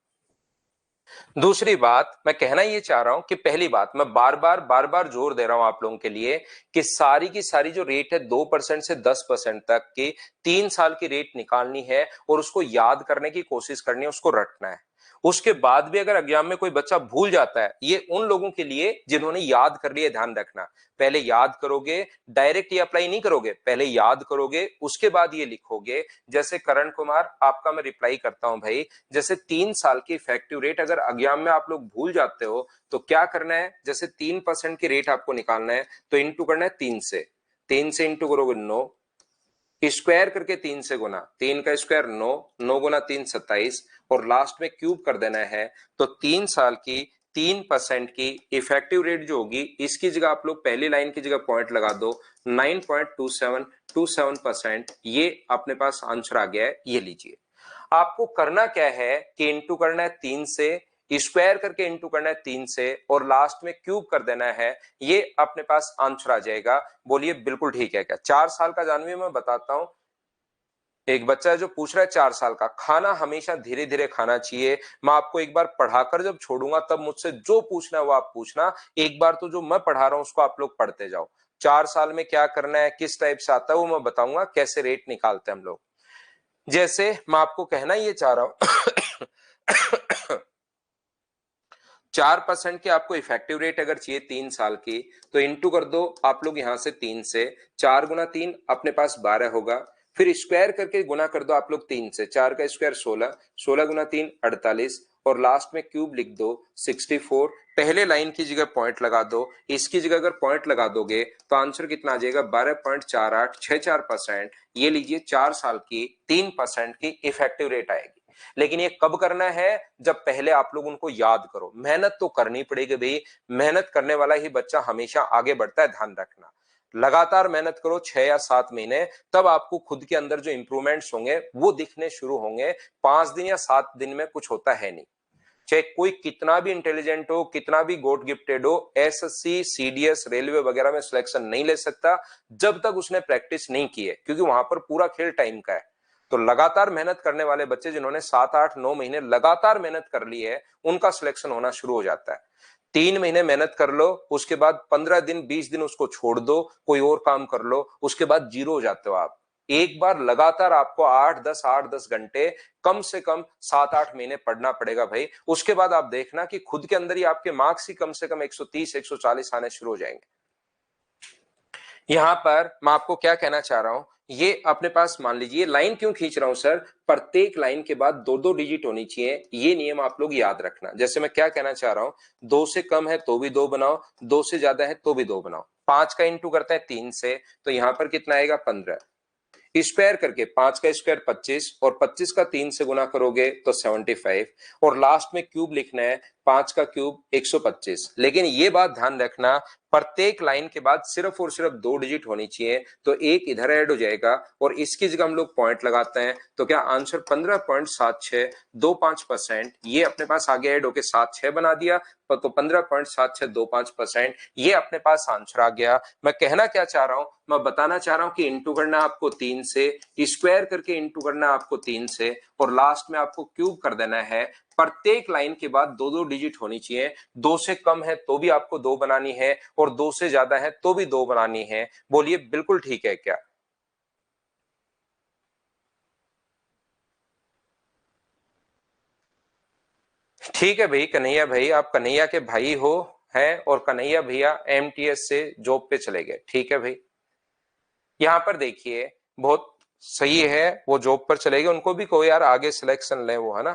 दूसरी बात मैं कहना ये चाह रहा हूं कि पहली बात मैं बार बार जोर दे रहा हूं आप लोगों के लिए कि सारी की सारी जो रेट है 2% से 10% तक की 3 साल की रेट निकालनी है और उसको याद करने की कोशिश करनी है, उसको रटना है। उसके बाद भी अगर एग्जाम में कोई बच्चा भूल जाता है, ये उन लोगों के लिए जिन्होंने याद कर लिया, ध्यान रखना। पहले याद करोगे, डायरेक्ट ये अप्लाई नहीं करोगे, पहले याद करोगे उसके बाद ये लिखोगे। जैसे करण कुमार, आपका मैं रिप्लाई करता हूं भाई, जैसे 3 साल की इफेक्टिव रेट अगर एग्जाम में आप लोग भूल जाते हो तो क्या करना है, जैसे 3% की रेट आपको निकालना है तो इंटू करना है 3 से इंटू करोगे 9, स्क्वायर करके 3 से गुना, 3 का स्क्वायर 9, 9 गुना 3 27, और लास्ट में क्यूब कर देना है। तो 3 साल की 3% की इफेक्टिव रेट जो होगी, इसकी जगह आप लोग पहली लाइन की जगह पॉइंट लगा दो, 9.2727%, ये अपने पास आंसर आ गया है, ये लीजिए। आपको करना क्या है कि इंटू करना है 3 से, स्क्वायर करके इंटू करना है 3 से, और लास्ट में क्यूब कर देना है, ये अपने पास आंसर आ जाएगा। बोलिए बिल्कुल ठीक है क्या। 4 साल का जानवी मैं बताता हूं, एक बच्चा है जो पूछ रहा है 4 साल का, खाना हमेशा धीरे धीरे खाना चाहिए। मैं आपको एक बार पढ़ाकर जब छोड़ूंगा तब मुझसे जो पूछना है वो आप पूछना, एक बार तो जो मैं पढ़ा रहा हूं उसको आप लोग पढ़ते जाओ। 4 साल में क्या करना है, किस टाइप से आता है, वो मैं बताऊंगा, कैसे रेट निकालते हैं हम लोग। जैसे मैं आपको कहना ये चाह रहा हूं 4% की आपको इफेक्टिव रेट अगर चाहिए 3 साल की, तो इंटू कर दो आप लोग यहां से 3 से, 4 गुना 3 अपने पास 12 होगा, फिर स्क्वायर करके गुना कर दो आप लोग 3 से, 4 का स्क्वायर 16, 16 गुना 3 48, और लास्ट में क्यूब लिख दो 64। पहले लाइन की जगह पॉइंट लगा दो, इसकी जगह अगर पॉइंट लगा दोगे तो आंसर कितना आ जाएगा, 12.4864%। ये लीजिए 4 साल की 3% की इफेक्टिव रेट आएगी। लेकिन ये कब करना है, जब पहले आप लोग उनको याद करो। मेहनत तो करनी पड़ेगी भाई, मेहनत करने वाला ही बच्चा हमेशा आगे बढ़ता है, ध्यान रखना। लगातार मेहनत करो 6 या 7 महीने, तब आपको खुद के अंदर जो इंप्रूवमेंट्स होंगे वो दिखने शुरू होंगे। 5 दिन या 7 दिन में कुछ होता है नहीं। चाहे कोई कितना भी इंटेलिजेंट हो, कितना भी गॉड गिफ्टेड हो, एसएससी सीडीएस रेलवे वगैरह में सिलेक्शन नहीं ले सकता जब तक उसने प्रैक्टिस नहीं की है, क्योंकि वहां पर पूरा खेल टाइम का है। तो लगातार मेहनत करने वाले बच्चे जिन्होंने 7 8 9 महीने लगातार मेहनत कर ली है, उनका सिलेक्शन होना शुरू हो जाता है। 3 महीने मेहनत कर लो, उसके बाद 15 दिन 20 दिन उसको छोड़ दो, कोई और काम कर लो, उसके बाद जीरो हो जाते हो आप। एक बार लगातार आपको 8 10 घंटे कम से कम 7 8 महीने पढ़ना पड़ेगा भाई। उसके बाद आप देखना कि खुद के अंदर ही आपके मार्क्स ही कम से कम 130 140 आने शुरू हो जाएंगे। यहां पर मैं आपको क्या कहना चाह रहा हूं, ये अपने पास मान लीजिए, लाइन क्यों खींच रहा हूं सर, प्रत्येक लाइन के बाद 2 2 डिजिट होनी चाहिए, ये नियम आप लोग याद रखना। जैसे मैं क्या कहना चाह रहा हूं, 2 से कम है तो भी 2 बनाओ, 2 से ज्यादा है तो भी 2 बनाओ। 5 का इंटू करते हैं 3 से, तो यहां पर कितना आएगा 15। स्क्वायर करके 5 का स्क्वायर 25, और 25 का 3 से गुना करोगे तो 75, और लास्ट में क्यूब लिखना है, 5 का क्यूब 125। लेकिन ये बात ध्यान रखना, प्रत्येक लाइन के बाद सिर्फ और सिर्फ 2 डिजिट होनी चाहिए, तो एक इधर ऐड हो जाएगा और इसकी जगह हम लोग पॉइंट लगाते हैं, तो क्या आंसर 15.7625%, ये अपने पास आगे ऐड होके 76 बना दिया, तो 15.7625%, ये अपने पास आंसर आ गया। मैं कहना क्या चाह रहा हूं, मैं बताना चाह रहा हूं कि इंटू करना आपको 3 से, स्क्वायर करके इंटू करना आपको 3 से, और लास्ट में आपको क्यूब कर देना है। प्रत्येक लाइन के बाद 2 2 डिजिट होनी चाहिए, 2 से कम है तो भी आपको 2 बनानी है, और 2 से ज्यादा है तो भी 2 बनानी है। बोलिए बिल्कुल ठीक है क्या? ठीक है भाई कन्हैया भाई, आप कन्हैया के भाई हो हैं, और कन्हैया भैया एमटीएस से जॉब पे चले गए, ठीक है भाई। यहां पर देखिए बहुत सही है, वो जॉब पर चले गए, उनको भी कोई यार आगे सिलेक्शन ले, वो है ना।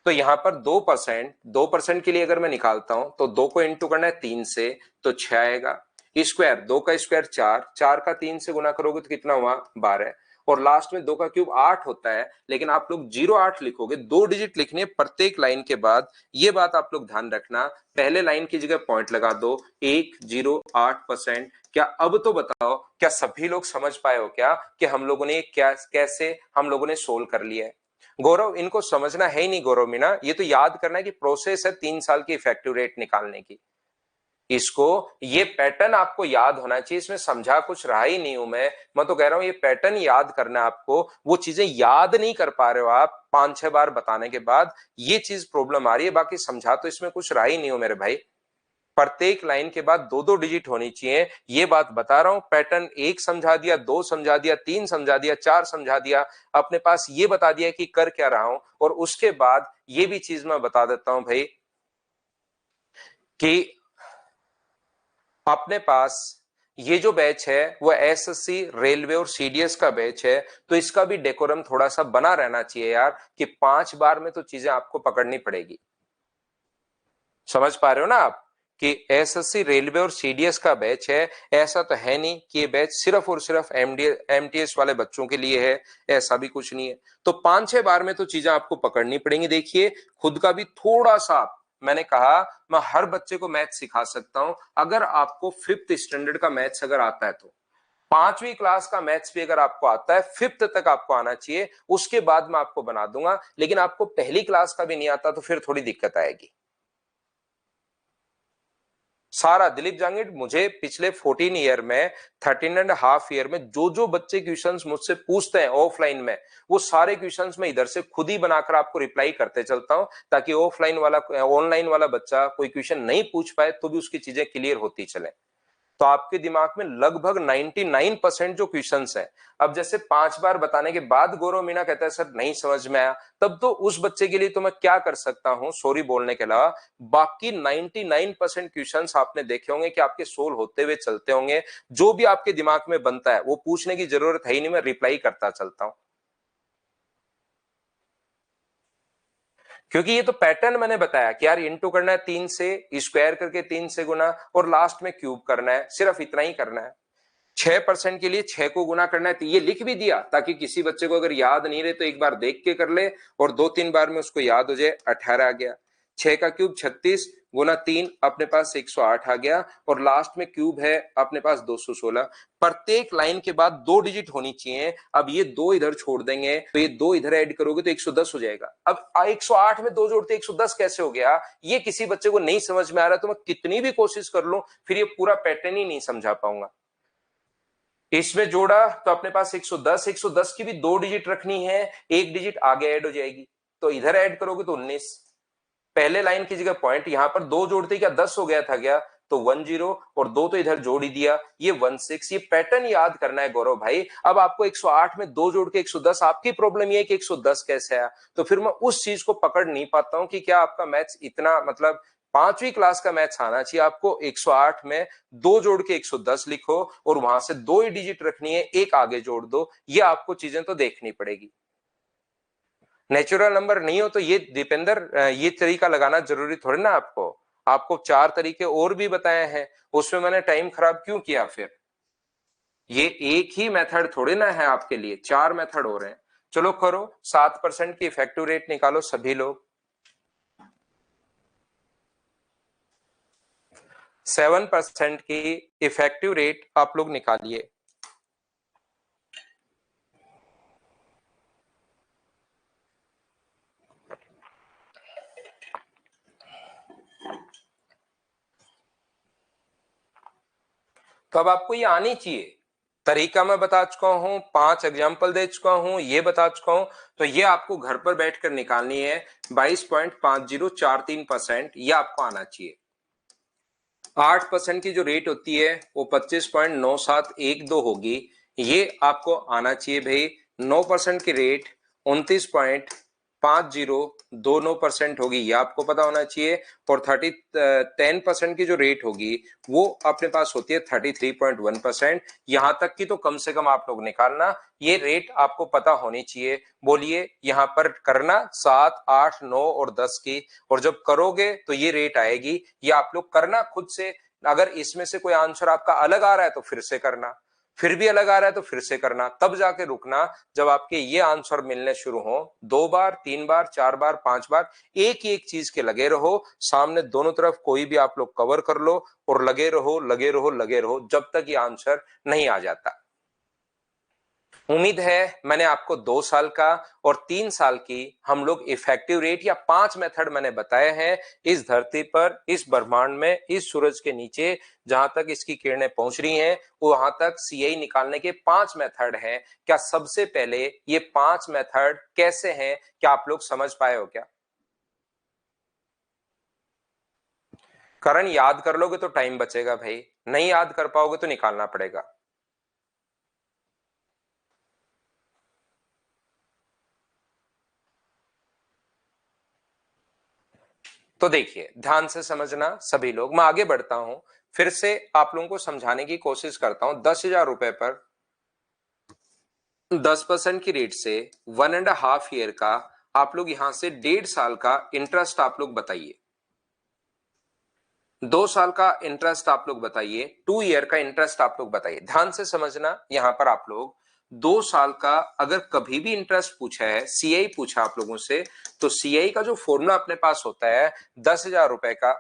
तो यहां पर 2%, 2% के लिए अगर मैं निकालता हूं तो 2 को इंटू करना है 3 से, तो 6 आएगा। स्क्वायर, 2 का स्क्वायर 4, 4 का 3 से गुना करोगे तो कितना हुआ 12, और लास्ट में 2 का क्यूब 8 होता है, लेकिन आप लोग 08 लिखोगे, 2 डिजिट लिखनी है प्रत्येक लाइन के बाद। ये बात आप लोग ध्यान रखना, पहले लाइन की जगह पॉइंट लगा दो, 108%। क्या अब तो बताओ, क्या सभी लोग समझ पाए हो क्या कि हम लोगों ने क्या कैसे हम लोगों ने सोल्व कर लिया है? गौरव इनको समझना है ही नहीं गौरव मीना, ये तो याद करना है कि प्रोसेस है 3 साल की इफेक्टिव रेट निकालने की। इसको, ये पैटर्न आपको याद होना चाहिए, इसमें समझा कुछ रहा ही नहीं हूं मैं तो कह रहा हूं ये पैटर्न याद करना है आपको। वो चीजें याद नहीं कर पा रहे हो आप 5 6 बार बताने के बाद, ये चीज प्रॉब्लम आ रही है, बाकी समझा तो इसमें कुछ रहा ही नहीं हो मेरे भाई। प्रत्येक लाइन के बाद 2 2 डिजिट होनी चाहिए, ये बात बता रहा हूं। पैटर्न 1 समझा दिया, 2 समझा दिया, 3 समझा दिया, 4 समझा दिया, अपने पास ये बता दिया कि कर क्या रहा हूं। और उसके बाद ये भी चीज मैं बता देता हूं भाई कि अपने पास ये जो बैच है वो एसएससी रेलवे और सीडीएस का बैच है, तो इसका भी डेकोरम थोड़ा सा बना रहना चाहिए यार, कि 5 बार में तो चीजें आपको पकड़नी पड़ेगी। समझ पा रहे हो ना आप कि एसएससी रेलवे और सीडीएस का बैच है, ऐसा तो है नहीं कि ये बैच सिर्फ और सिर्फ एमटीएस वाले बच्चों के लिए है, ऐसा भी कुछ नहीं है। तो 5 6 बार में तो चीजें आपको पकड़नी पड़ेंगी। देखिए खुद का भी थोड़ा सा, मैंने कहा मैं हर बच्चे को मैथ सिखा सकता हूं, अगर आपको 5th स्टैंडर्ड का मैथ्स अगर आता है तो, 5वीं क्लास का मैथ्स भी अगर आपको आता है, 5th तक आपको आना चाहिए, उसके बाद मैं आपको बना दूंगा। लेकिन आपको पहली क्लास का भी नहीं आता तो फिर थोड़ी दिक्कत आएगी। सारा दिलीप जांगिड, मुझे पिछले 14 ईयर में, 13.5 ईयर में जो जो बच्चे क्वेश्चंस मुझसे पूछते हैं ऑफलाइन में, वो सारे क्वेश्चंस मैं इधर से खुद ही बनाकर आपको रिप्लाई करते चलता हूं, ताकि ऑफलाइन वाला ऑनलाइन वाला बच्चा कोई क्वेश्चन नहीं पूछ पाए तो भी उसकी चीजें क्लियर होती चले। तो आपके दिमाग में लगभग 99% जो क्वेश्चंस है, अब जैसे 5 बार बताने के बाद गौरव मीना कहता है सर नहीं समझ में आया, तब तो उस बच्चे के लिए तो मैं क्या कर सकता हूं सॉरी बोलने के अलावा, बाकी 99% क्वेश्चंस आपने देखे होंगे कि आपके सोल्व होते हुए चलते होंगे। जो भी आपके दिमाग में बनता है वो पूछने की जरूरत है ही नहीं, मैं रिप्लाई करता चलता हूं, क्योंकि ये तो पैटर्न मैंने बताया कि यार इंटू करना है 3 से, स्क्वायर करके 3 से गुना, और लास्ट में क्यूब करना है, सिर्फ इतना ही करना है। 6% के लिए 6 को गुना करना है, तो ये लिख भी दिया ताकि किसी बच्चे को अगर याद नहीं रहे तो एक बार देख के कर ले, और 2 3 बार में उसको याद हो जाए। 18 आ गया, 6 का क्यूब 36, गुना 3 अपने पास 108 आ गया, और लास्ट में क्यूब है अपने पास 216। प्रत्येक लाइन के बाद 2 डिजिट होनी चाहिए। अब ये 2 इधर छोड़ देंगे तो ये 2 इधर ऐड करोगे तो 110 हो जाएगा। अब 108 में 2 जोड़ते 110 कैसे हो गया, ये किसी बच्चे को नहीं समझ में आ रहा तो मैं कितनी भी कोशिश कर लूं फिर ये पूरा पैटर्न ही नहीं समझा पाऊंगा। इसमें जोड़ा तो अपने पास 110, 110 की भी 2 डिजिट रखनी है, 1 डिजिट आगे ऐड हो जाएगी, तो इधर ऐड करोगे तो 19। पहले लाइन की जगह पॉइंट, यहां पर 2 जोड़ते क्या 10 हो गया था क्या, तो 10 और 2 तो इधर जोड़ ही दिया, ये 16। ये पैटर्न याद करना है गौरव भाई। अब आपको 108 में 2 जोड़ के 110, आपकी प्रॉब्लम ये है कि 110 कैसे आया, तो फिर मैं उस चीज को पकड़ नहीं पाता हूं कि क्या आपका मैथ्स इतना, मतलब 5वीं क्लास का मैथ्स आना चाहिए आपको। 108 में 2 जोड़ के 110 लिखो और वहां से 2 ही डिजिट रखनी है, एक आगे जोड़ दो, ये आपको चीजें तो देखनी पड़ेगी। नेचुरल नंबर नहीं हो तो ये दीपेंद्र ये तरीका लगाना जरूरी थोड़ी ना आपको। आपको 4 तरीके और भी बताए हैं, उसमें मैंने टाइम खराब क्यों किया फिर। ये एक ही मेथड थोड़ी ना है आपके लिए, 4 मेथड हो रहे हैं। चलो करो, 7% की इफेक्टिव रेट निकालो सभी लोग। 7% की इफेक्टिव रेट आप लोग निकालिए। तो अब आपको ये आनी चाहिए। तरीका मैं बता चुका हूं, 5 एग्जाम्पल दे चुका हूं, ये बता चुका हूं, तो ये आपको घर पर बैठकर निकालनी है। 22.5043%, ये आपको आना चाहिए। 8% की जो रेट होती है वो 25.9712 होगी, ये आपको आना चाहिए भाई। 9% की रेट 29.5029% होगी, ये आपको पता होना चाहिए। और 10% की जो रेट होगी वो अपने पास होती है 33.1%। यहां तक की तो कम से कम आप लोग निकालना, ये रेट आपको पता होनी चाहिए। बोलिए यहां पर करना 7, 8, 9 और 10 की, और जब करोगे तो ये रेट आएगी, ये आप लोग करना खुद से। अगर इसमें से कोई आंसर आपका अलग आ रहा है तो फिर से करना, फिर भी अलग आ रहा है तो फिर से करना, तब जाके रुकना जब आपके ये आंसर मिलने शुरू हो। 2 बार, 3 बार, 4 बार, 5 बार एक ही एक चीज के लगे रहो, सामने दोनों तरफ कोई भी आप लोग कवर कर लो और लगे रहो लगे रहो लगे रहो जब तक ये आंसर नहीं आ जाता। उम्मीद है मैंने आपको 2 साल का और 3 साल की हम लोग इफेक्टिव रेट या 5 मेथड मैंने बताए हैं। इस धरती पर, इस ब्रह्मांड में, इस सूरज के नीचे जहां तक इसकी किरणें पहुंच रही हैं वहां तक सीआई निकालने के 5 मेथड हैं। क्या सबसे पहले ये 5 मेथड कैसे हैं, क्या आप लोग समझ पाए हो क्या? करण याद कर लोगे तो टाइम बचेगा भाई, नहीं याद कर पाओगे तो निकालना पड़ेगा। तो देखिए ध्यान से समझना सभी लोग, मैं आगे बढ़ता हूं, फिर से आप लोगों को समझाने की कोशिश करता हूं। 10,000 रुपए पर 10% की रेट से 1.5 ईयर का आप लोग यहां से 1.5 साल का इंटरेस्ट आप लोग बताइए। 2 साल का इंटरेस्ट आप लोग बताइए, 2 ईयर का इंटरेस्ट आप लोग बताइए। ध्यान से समझना, यहां पर आप लोग 2 साल का अगर कभी भी इंटरेस्ट पूछा है, सीआई पूछा आप लोगों से, तो सीआई का जो फॉर्मूला अपने पास होता है 10,000 रुपए का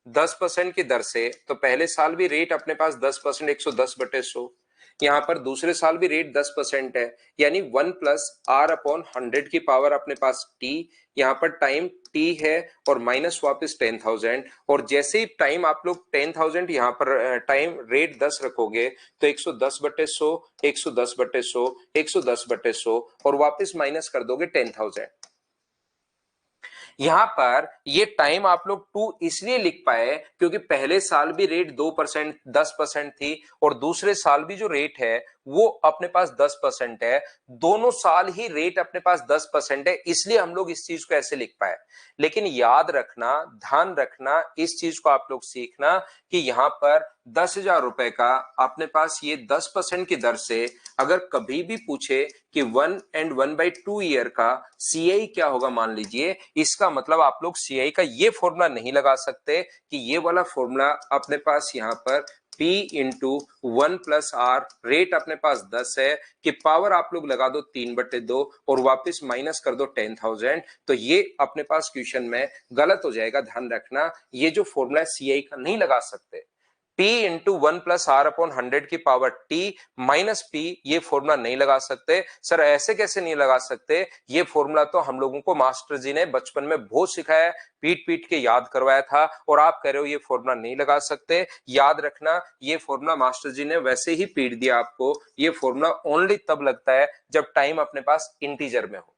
10% की दर से, तो पहले साल भी रेट अपने पास 10%, 110/100। यहां पर दूसरे साल भी रेट 10% है, यानी 1+r/100 की पावर अपने पास t। यहाँ पर टाइम t है और माइनस वापस 10,000, और जैसे ही टाइम आप लोग 10,000 यहाँ पर टाइम रेट 10 रखोगे तो 110/100, 110/100, 110/100 और वापस माइनस कर दोगे 10,000। यहां पर ये टाइम आप लोग 2 इसलिए लिख पाए क्योंकि पहले साल भी रेट 2%, 10% थी, और दूसरे साल भी जो रेट है वो अपने पास 10% है। दोनों साल ही रेट अपने पास 10% है, इसलिए हम लोग इस चीज को ऐसे लिख पाए। लेकिन याद रखना, ध्यान रखना, इस चीज को आप लोग सीखना कि यहां पर 10,000 रुपए का अपने पास ये 10% की दर से अगर कभी भी पूछे कि 1/1/2 ईयर का सीआई क्या होगा, मान लीजिए, इसका मतलब आप लोग सीआई का ये फॉर्मूला नहीं लगा सकते कि ये वाला फॉर्मूला अपने पास यहाँ पर P इंटू 1+R, रेट अपने पास 10 है, कि पावर आप लोग लगा दो 3/2 और वापस माइनस कर दो 10,000। तो ये अपने पास क्वेश्चन में गलत हो जाएगा, ध्यान रखना। ये जो फॉर्मूला है CI का नहीं लगा सकते। P इंटू 1+R/100 की पावर T माइनस P, ये फॉर्मूला नहीं लगा सकते। सर ऐसे कैसे नहीं लगा सकते? ये फॉर्मूला तो हम लोगों को मास्टर जी ने बचपन में बहुत सिखाया, पीट पीट के याद करवाया था, और आप कह रहे हो ये फॉर्मूला नहीं लगा सकते। याद रखना, ये फॉर्मूला मास्टर जी ने वैसे ही पीट दिया आपको। ये फॉर्मूला ओनली तब लगता है जब टाइम अपने पास इंटीजर में हो।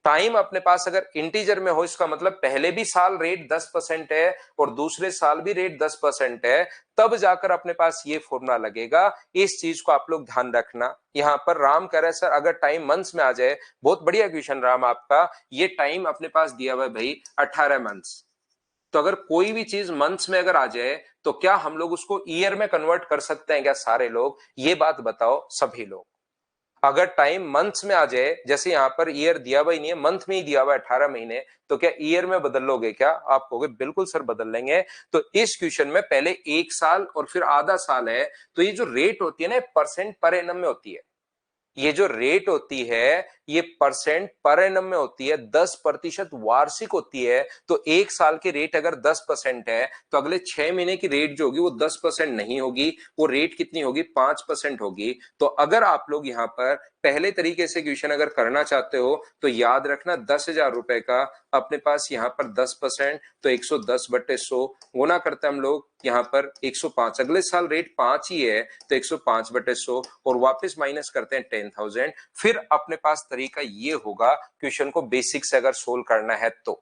टाइम अपने पास अगर इंटीजर में हो, इसका मतलब पहले भी साल रेट 10% है और दूसरे साल भी रेट 10% है, तब जाकर अपने पास ये फॉर्मूला लगेगा। इस चीज को आप लोग ध्यान रखना। यहां पर राम कह रहे सर अगर टाइम मंथ्स में आ जाए, बहुत बढ़िया क्वेश्चन राम आपका। ये टाइम अपने पास दिया हुआ है भाई 18 मंथ्स, तो अगर कोई भी चीज मंथ्स में अगर आ जाए तो क्या हम लोग उसको ईयर में कन्वर्ट कर सकते हैं क्या सारे लोग? ये बात बताओ सभी लोग। अगर टाइम मंथ्स में आ जाए, जैसे यहां पर ईयर दिया हुआ ही नहीं है, मंथ में ही दिया हुआ है 18 महीने, तो क्या ईयर में बदल लोगे क्या? आप कहोगे बिल्कुल सर बदल लेंगे। तो इस क्वेश्चन में पहले 1 साल और फिर आधा साल है, तो ये जो रेट होती है ना, परसेंट पर एनम में होती है। ये जो रेट होती है ये परसेंट पर एनम में होती है, 10% वार्षिक होती है। तो 1 साल की रेट अगर 10% है, तो अगले 6 महीने की रेट जो होगी वो 10% नहीं होगी, वो रेट कितनी होगी? 5% होगी। तो अगर आप लोग यहाँ पर पहले तरीके से क्वेश्चन अगर करना चाहते हो, तो याद रखना 10,000 रुपए का अपने पास यहाँ पर 10%, तो 110/100 गुना करते हैं हम लोग यहाँ पर 105। अगले साल रेट 5 ही है, तो 105/100 और वापस माइनस करते हैं 10,000। फिर अपने पास तरीका ये होगा क्वेश्चन को बेसिक से अगर सोल्व करना है तो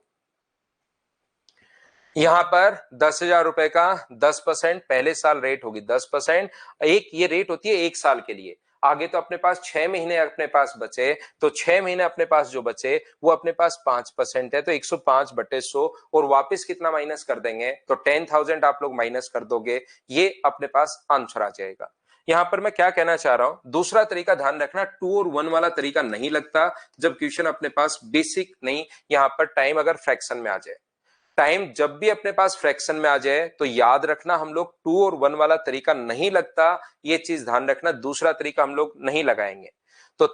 यहां पर 10,000 रुपए का 10%, पहले साल रेट होगी 10%। एक ये रेट होती है 1 साल के लिए। आगे तो अपने पास 6 महीने अपने पास बचे, तो 6 महीने अपने पास जो बचे वो अपने पास 5% है, तो 105/100 और वापस कितना माइनस कर देंगे? तो 10,000 आप लोग माइनस कर दोगे, ये अपने पास आंसर आ जाएगा। यहां पर मैं क्या कहना चाह रहा हूं, दूसरा तरीका ध्यान रखना, 2 और 1 वाला तरीका नहीं लगता जब क्वेश्चन अपने पास बेसिक नहीं, यहां पर टाइम अगर फ्रैक्शन में आ जाए। टाइम जब भी अपने पास फ्रैक्शन में आ जाए तो याद रखना हम लोग 2 और 1 वाला तरीका नहीं लगता, ये चीज ध्यान रखना। दूसरा तरीका हम लोग नहीं लगाएंगे। तो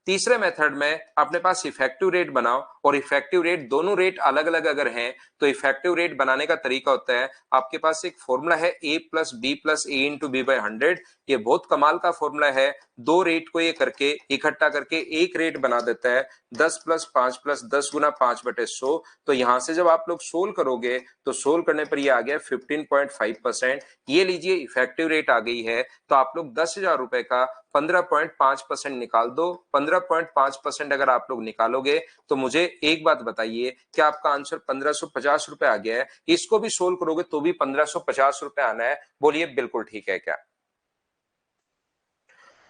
तीसरे मेथड में अपने पास इफेक्टिव रेट बनाओ, और इफेक्टिव रेट दोनों रेट अलग अलग अगर हैं, तो इफेक्टिव रेट बनाने का तरीका होता है, आपके पास एक फॉर्मूला है a plus b plus a into b by 100। ये बहुत कमाल का फॉर्मूला है। दो रेट को ये करके इकट्ठा करके एक रेट बना देता है, 10 + 5 + 10 गुना 5/100। तो यहां से जब आप लोग सोल्व करोगे तो सोल्व करने पर ये आ गया 15.5%। ये लीजिए इफेक्टिव रेट आ गई है। तो आप लोग 10,000 रुपए का 15.5% निकाल दो। 15.5% अगर आप लोग निकालोगे तो मुझे एक बात बताइए, क्या आपका आंसर 1550 रुपए आ गया है? इसको भी सोल्व करोगे तो भी 1550 रुपए आना है। बोलिए बिल्कुल ठीक है क्या?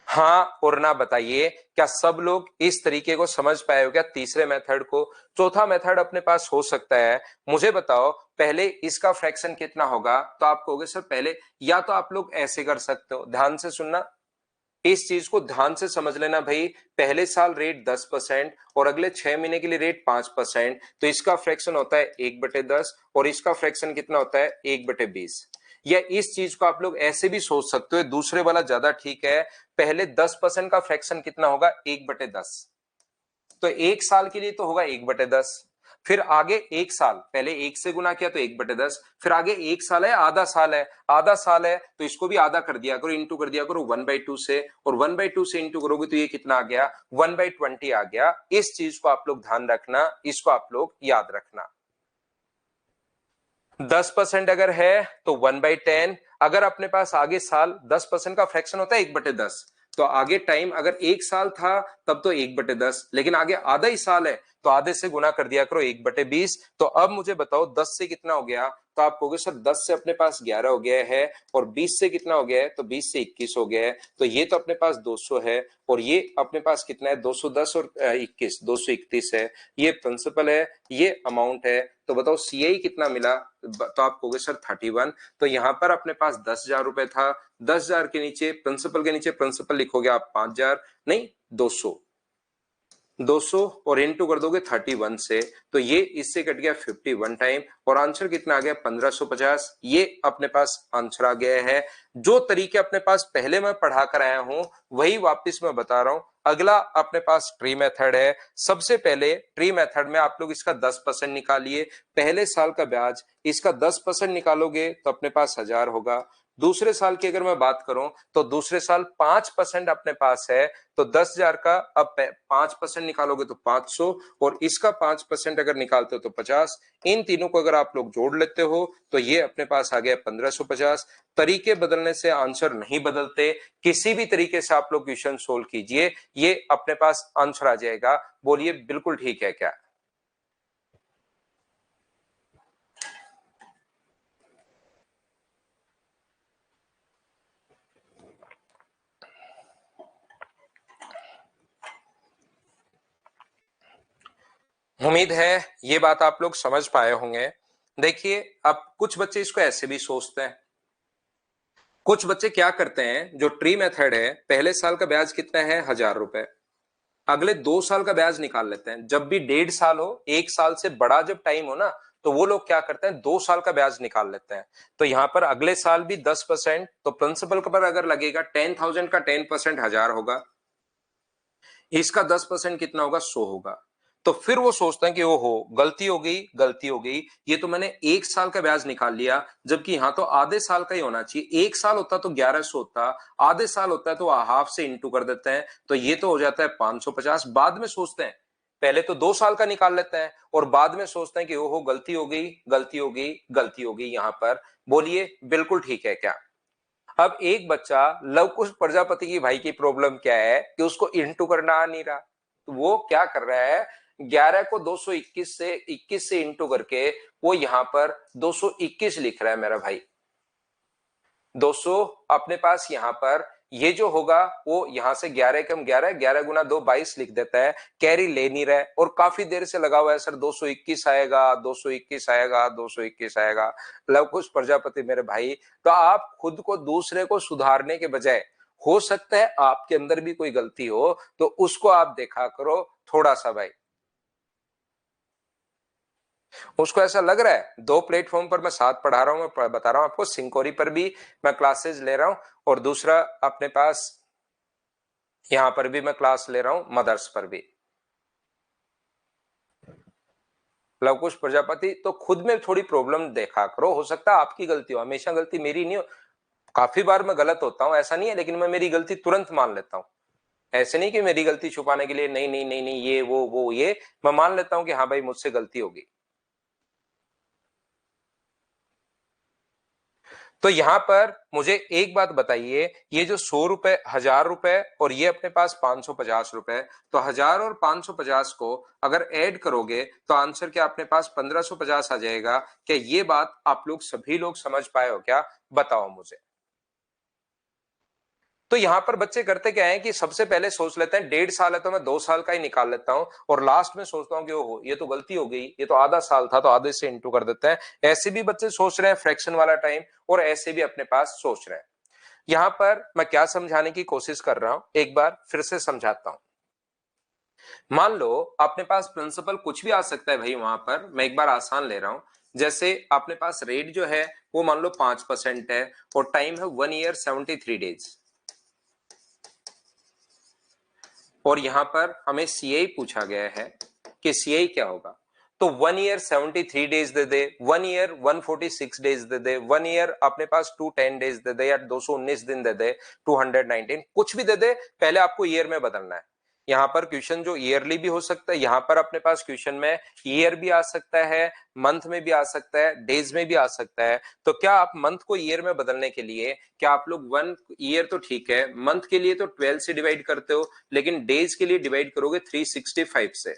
हाँ और ना बताइए, क्या सब लोग इस तरीके को समझ पाए हो क्या? तीसरे मेथड को। चौथा मेथड अपने पास हो सकता है, मुझे बताओ पहले इसका फ्रैक्शन कितना होगा? तो आप कहोगे सर पहले, या तो आप लोग ऐसे कर सकते हो, ध्यान से सुनना, इस चीज को ध्यान से समझ लेना भाई। पहले साल रेट 10% और अगले 6 महीने के लिए रेट 5%, तो इसका फ्रैक्शन होता है 1/10 और इसका फ्रैक्शन कितना होता है? 1/20। या इस चीज को आप लोग ऐसे भी सोच सकते हो, दूसरे वाला ज्यादा ठीक है। पहले 10% का फ्रैक्शन कितना होगा? 1/10। तो 1 साल के लिए तो होगा 1/10। फिर आगे 1 साल, पहले 1 से गुना किया तो 1/10। फिर आगे 1 साल है, आधा साल है, आधा साल है तो इसको भी आधा कर दिया करो, इंटू कर दिया करो 1/2 से, और 1/2 से इंटू करोगे तो ये कितना आ गया? 1/20 आ गया। इस चीज को आप लोग ध्यान रखना, इसको आप लोग याद रखना। 10% अगर है तो 1/10। अगर अपने पास आगे साल 10% का फ्रैक्शन होता है 1/10, तो आगे टाइम अगर 1 साल था तब तो 1/10, लेकिन आगे आधा ही साल है तो आधे से गुना कर दिया करो 1/20। तो अब मुझे बताओ 10 से कितना हो गया? तो आप कहोगे सर 10 से अपने पास 11 हो गया है, और 20 से कितना हो गया है? तो 20 से 21 हो गया है। तो ये तो अपने पास 200 है, और ये अपने पास कितना है? 210 और 21, 231 है। ये प्रिंसिपल है, ये अमाउंट है। तो बताओ सीआई कितना मिला? तो आप कहोगे सर 31। तो यहां पर अपने पास 10,000 रुपए था। 10,000 के नीचे प्रिंसिपल, के नीचे प्रिंसिपल लिखोगे आप 5,000, नहीं 200। 200 और इनटू कर दोगे 31 से, तो ये इससे कट गया 51 टाइम, और आंसर कितना आ गया 1550। ये अपने पास आंसर आ गया है। जो तरीके अपने पास पहले मैं पढ़ा कर आया हूं वही वापस मैं बता रहा हूं। अगला अपने पास ट्री मेथड है। सबसे पहले ट्री मेथड में आप लोग इसका 10% निकालिए। पहले साल का ब्याज इसका 10% निकालोगे तो अपने पास 1000 होगा। दूसरे साल की अगर मैं बात करूं तो दूसरे साल 5% अपने पास है, तो 10,000 का अब 5% निकालोगे तो 500, और इसका 5% अगर निकालते हो तो 50। इन तीनों को अगर आप लोग जोड़ लेते हो तो ये अपने पास आ गया 1550। तरीके बदलने से आंसर नहीं बदलते, किसी भी तरीके से आप लोग क्वेश्चन सोल्व कीजिए, ये अपने पास आंसर आ जाएगा। बोलिए बिल्कुल ठीक है क्या? उम्मीद है ये बात आप लोग समझ पाए होंगे। देखिए अब कुछ बच्चे इसको ऐसे भी सोचते हैं, कुछ बच्चे क्या करते हैं, जो ट्री मेथड है पहले साल का ब्याज कितना है 1000 रुपए, अगले 2 साल का ब्याज निकाल लेते हैं। जब भी 1.5 साल हो, 1 साल से बड़ा जब टाइम हो ना, तो वो लोग क्या करते हैं 2 साल का ब्याज निकाल लेते हैं। तो यहां पर अगले साल भी 10%, तो प्रिंसिपल पर अगर लगेगा 10,000 का 10% 1000 होगा, इसका 10% कितना होगा 100 होगा। तो फिर वो सोचते हैं कि ओहो गलती हो गई, गलती हो गई, ये तो मैंने 1 साल का ब्याज निकाल लिया, जबकि यहां तो आधे साल का ही होना चाहिए। 1 साल होता तो 1100 होता, आधे साल होता है तो हाफ से इंटू कर देते हैं, तो ये तो हो जाता है 550। बाद में सोचते हैं, पहले तो 2 साल का निकाल लेते हैं और बाद में सोचते हैं कि ओहो गलती हो गई, गलती हो गई, गलती हो गई यहां पर। बोलिए बिल्कुल ठीक है क्या? अब एक बच्चा लव कुश प्रजापति की भाई की प्रॉब्लम क्या है कि उसको इंटू करना आ नहीं रहा, तो वो क्या कर रहा है 11 को 221 से इंटू करके वो यहां पर 221 लिख रहा है मेरा भाई। 200 अपने पास यहां पर ये जो होगा वो यहां से 11 कम 11, 11 गुना 2 22 लिख देता है, कैरी ले नहीं रहा है और काफी देर से लगा हुआ है सर 221 आएगा, 221 आएगा, 221 आएगा। लव कुश प्रजापति मेरे भाई, तो आप खुद को दूसरे को सुधारने के बजाय, हो सकता है आपके अंदर भी कोई गलती हो तो उसको आप देखा करो थोड़ा सा भाई। उसको ऐसा लग रहा है 2 प्लेटफॉर्म पर मैं साथ पढ़ा रहा हूं, मैं बता रहा हूं आपको, सिंकोरी पर भी मैं क्लासेस ले रहा हूं और दूसरा अपने पास यहां पर भी मैं क्लास ले रहा हूं मदर्स पर भी। लवकुश प्रजापति, तो खुद में थोड़ी प्रॉब्लम देखा करो, हो सकता है आपकी गलती हो, हमेशा गलती मेरी नहीं हो। काफी बार मैं गलत होता हूं ऐसा नहीं है, लेकिन मैं मेरी गलती तुरंत मान लेता हूं। ऐसे नहीं कि मेरी गलती छुपाने के लिए नहीं नहीं नहीं नहीं ये वो ये, मैं मान लेता हूं कि हाँ भाई मुझसे गलती होगी। तो यहां पर मुझे एक बात बताइए, ये जो 100 रुपए, 1000 रुपए और ये अपने पास 550 रुपए, तो 1000 और 550 को अगर ऐड करोगे तो आंसर क्या अपने पास 1550 आ जाएगा। क्या ये बात आप लोग सभी लोग समझ पाए हो क्या? बताओ मुझे। तो यहां पर बच्चे करते क्या है कि सबसे पहले सोच लेते हैं 1.5 साल है तो मैं 2 साल का ही निकाल लेता हूं, और लास्ट में सोचता हूं कि ओहो ये तो गलती हो गई, ये तो आधा साल था तो आधे से इंटू कर देते हैं। ऐसे भी बच्चे सोच रहे हैं फ्रैक्शन वाला टाइम, और ऐसे भी अपने पास सोच रहे हैं। यहां पर मैं क्या समझाने की कोशिश कर रहा हूं, एक बार फिर से समझाता हूं। मान लो अपने पास प्रिंसिपल कुछ भी आ सकता है भाई, वहां पर मैं एक बार आसान ले रहा हूं। जैसे अपने पास रेट जो है वो मान लो 5% है और टाइम है 1 ईयर 73 डेज, और यहां पर हमें सीआई पूछा गया है कि सीआई क्या होगा। तो 1 ईयर 73 डेज दे दे, 1 ईयर 146 डेज दे दे, 1 ईयर अपने पास 210 डेज दे दे, या 219 दिन दे दे, 219, कुछ भी दे दे, पहले आपको ईयर में बदलना है। यहां पर क्वेश्चन जो ईयरली भी हो सकता है, यहां पर अपने पास क्वेश्चन में ईयर भी आ सकता है, मंथ में भी आ सकता है, डेज में भी आ सकता है। तो क्या आप मंथ को ईयर में बदलने के लिए, क्या आप लोग 1 ईयर तो ठीक है, मंथ के लिए तो 12 से डिवाइड करते हो, लेकिन डेज के लिए डिवाइड करोगे 365 से।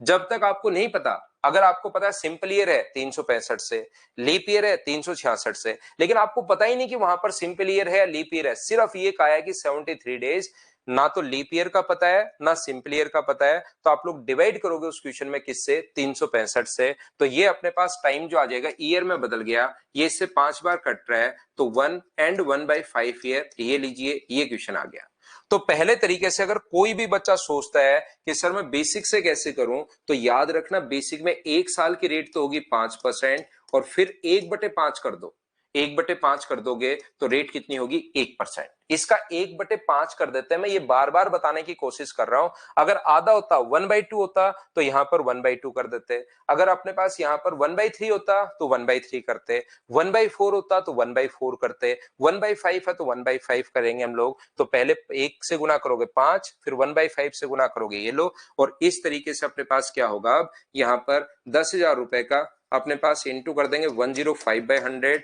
जब तक आपको नहीं पता, अगर आपको पता है सिंपल ईयर है 365 से, लीप ईयर है 366 से, लेकिन आपको पता ही नहीं कि वहां पर सिंपल ईयर है या लीप ईयर है, सिर्फ ये कहा है कि 73 डेज, ना तो लीप ईयर का पता है ना सिंपल ईयर का पता है, तो आप लोग डिवाइड करोगे उस क्वेश्चन में किससे, 365 से। तो ये अपने पास टाइम जो आ जाएगा ईयर में बदल गया, ये इससे 5 बार कट रहा है, तो 1 and 1/5 ईयर, ये लीजिए ये क्वेश्चन आ गया। तो पहले तरीके से अगर कोई भी बच्चा सोचता है कि सर मैं बेसिक से कैसे करूं, तो याद रखना बेसिक में 1 साल की रेट तो होगी 5% और फिर 1/5 कर दो। 1/5 कर दोगे तो रेट कितनी होगी? 1%। इसका 1/5 कर देते हैं। मैं ये बार बार बताने की कोशिश कर रहा हूं। अगर आधा होता 1/2 होता तो यहां पर 1/2 कर देते। अगर अपने पास यहां पर 1/3 होता तो 1/3 करते। 1/4 होता तो 1/4 करते। 1/5 है तो 1/5 करेंगे हम लोग। तो पहले 1 से गुना करोगे 5, फिर 1/5 से गुना करोगे ये लो, और इस तरीके से अपने पास क्या होगा? अब यहां पर 10,000 रुपए का अपने पास इंटू कर देंगे 105/100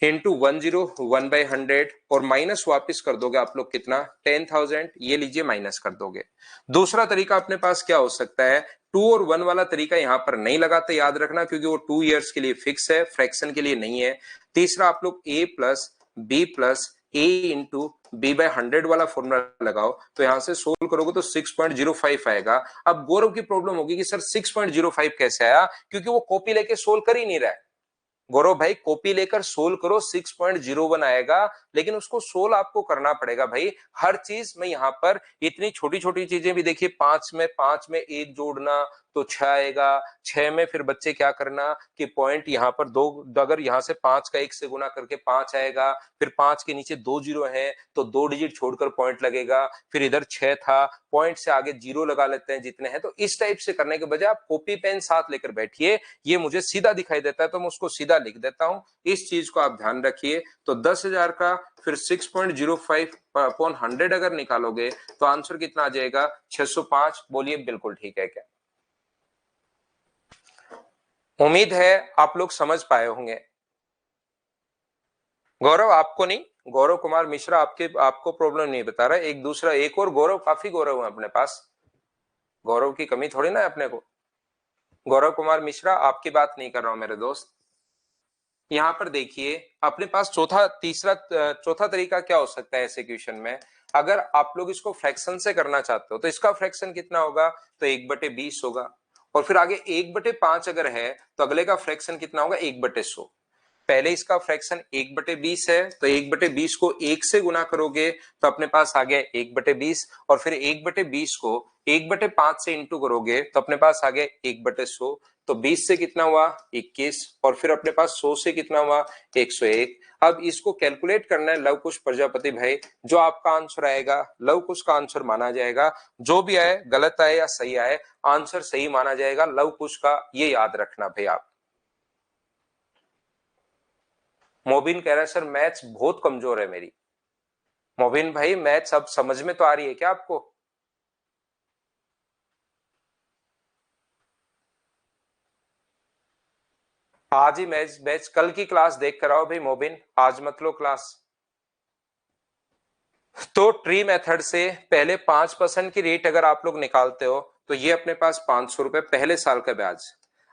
इंटू 101/100 और माइनस वापिस कर दोगे आप लोग कितना? 10,000। ये लीजिए माइनस कर दोगे। दूसरा तरीका अपने पास क्या हो सकता है? 2 और 1 वाला तरीका यहां पर नहीं लगाते, याद रखना, क्योंकि वो 2 इयर्स के लिए फिक्स है, फ्रैक्शन के लिए नहीं है। तीसरा आप लोग a plus b plus a into b/100 वाला फॉर्मूला लगाओ, तो यहां से सोल्व करोगे तो 6.05 आएगा। अब गौरव की प्रॉब्लम होगी कि सर 6.05 कैसे आया, क्योंकि वो कॉपी लेके सोल्व कर ही नहीं रहा है। गौरव भाई कॉपी लेकर सोल्व करो, 6.01 आएगा, लेकिन उसको सोल्व आपको करना पड़ेगा भाई। हर चीज में यहां पर इतनी छोटी छोटी चीजें भी देखिए, 5 में 1 जोड़ना तो 6 आएगा। 6 में फिर बच्चे क्या करना कि पॉइंट यहां पर 2, अगर यहां से 5 का 1 से गुना करके 5 आएगा, फिर 5 के नीचे 2 जीरो है तो 2 डिजिट छोड़कर पॉइंट लगेगा। फिर इधर 6 था, पॉइंट से आगे जीरो लगा लेते हैं जितने हैं। तो इस टाइप से करने के बजाय आप कॉपी पेन साथ लेकर बैठिए। ये मुझे सीधा दिखाई देता है तो मैं उसको सीधा लिख देता हूं, इस चीज को आप ध्यान रखिए। तो 10,000 का फिर 6.05 अपॉन 100 अगर निकालोगे तो आंसर कितना आ जाएगा? 605। बोलिए बिल्कुल ठीक है क्या? उम्मीद है आप लोग समझ पाए होंगे। गौरव आपको नहीं, गौरव कुमार मिश्रा आपको प्रॉब्लम नहीं बता रहा, एक दूसरा एक और गौरव, काफी गौरव है अपने पास, गौरव की कमी थोड़ी ना है अपने को। गौरव कुमार मिश्रा आपकी बात नहीं कर रहा हूं मेरे दोस्त। यहां पर देखिए अपने पास चौथा तरीका क्या हो सकता है ऐसे क्वेश्चन में? अगर आप लोग इसको फ्रैक्शन से करना चाहते हो तो इसका फ्रैक्शन कितना होगा? तो 1/20 होगा। और फिर आगे 1/5 अगर है तो अगले का फ्रैक्शन कितना होगा? 1/100। पहले इसका फ्रैक्शन 1/20 है तो 1/20 को 1 से गुना करोगे तो अपने पास आ गया 1/20, और फिर 1/20 को 1/5 से इंटू करोगे तो अपने पास आ गया 1/100। तो 20 से कितना हुआ? 21, और फिर अपने पास 100 से कितना हुआ? 101। अब इसको कैलकुलेट करना है लव कुश प्रजापति भाई। जो आपका आंसर आएगा लव कुश का आंसर माना जाएगा। जो भी आए, गलत आए या सही आए, आंसर सही माना जाएगा लव कुश का, ये याद रखना भाई आप। मोबिन कह रहा है सर मैथ्स बहुत कमजोर है मेरी। मोबिन भाई मैथ्स अब समझ में तो आ रही है क्या आपको? आज ही मैच मैच कल की क्लास देख कर आओ भाई मोबिन, आज मत लो क्लास। तो ट्री मेथड से पहले 5% की रेट अगर आप लोग निकालते हो तो ये अपने पास 500 रुपए पहले साल का ब्याज।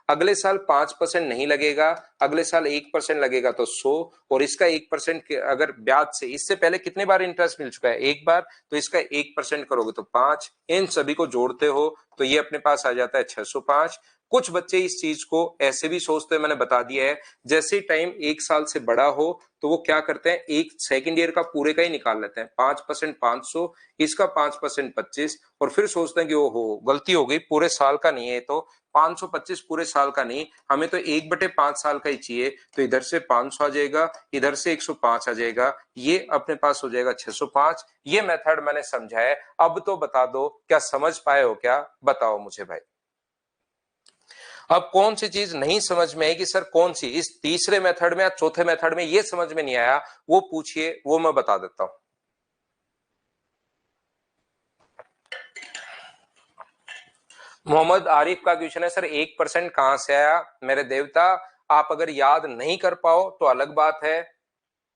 अगले साल 5% नहीं लगेगा, अगले साल 1% लगेगा तो 100, और इसका 1% अगर ब्याज से इससे पहले कितने बार इंटरेस्ट मिल चुका है? एक बार, तो इसका 1% करोगे तो 5। इन सभी को जोड़ते हो तो ये अपने पास आ जाता है 605। कुछ बच्चे इस चीज को ऐसे भी सोचते हैं, मैंने बता दिया है, जैसे टाइम 1 साल से बड़ा हो तो वो क्या करते हैं, एक सेकंड ईयर का पूरे का ही निकाल लेते हैं। 5% 500, इसका 5% 25, और फिर सोचते हैं कि ओ हो गलती हो गई, पूरे साल का नहीं है, तो 525 पूरे साल का नहीं, हमें तो 1/5 साल का ही चाहिए। तो इधर से 500 आ जाएगा, इधर से 105 आ जाएगा, ये अपने पास हो जाएगा 605। ये मेथड मैंने समझा है। अब तो बता दो क्या समझ पाए हो क्या? बताओ मुझे भाई। अब कौन सी चीज नहीं समझ में आएगी सर? कौन सी इस तीसरे मेथड में या चौथे मेथड में ये समझ में नहीं आया, वो पूछिए, वो मैं बता देता हूं। मोहम्मद आरिफ का क्वेश्चन है सर 1% कहां से आया? मेरे देवता, आप अगर याद नहीं कर पाओ तो अलग बात है,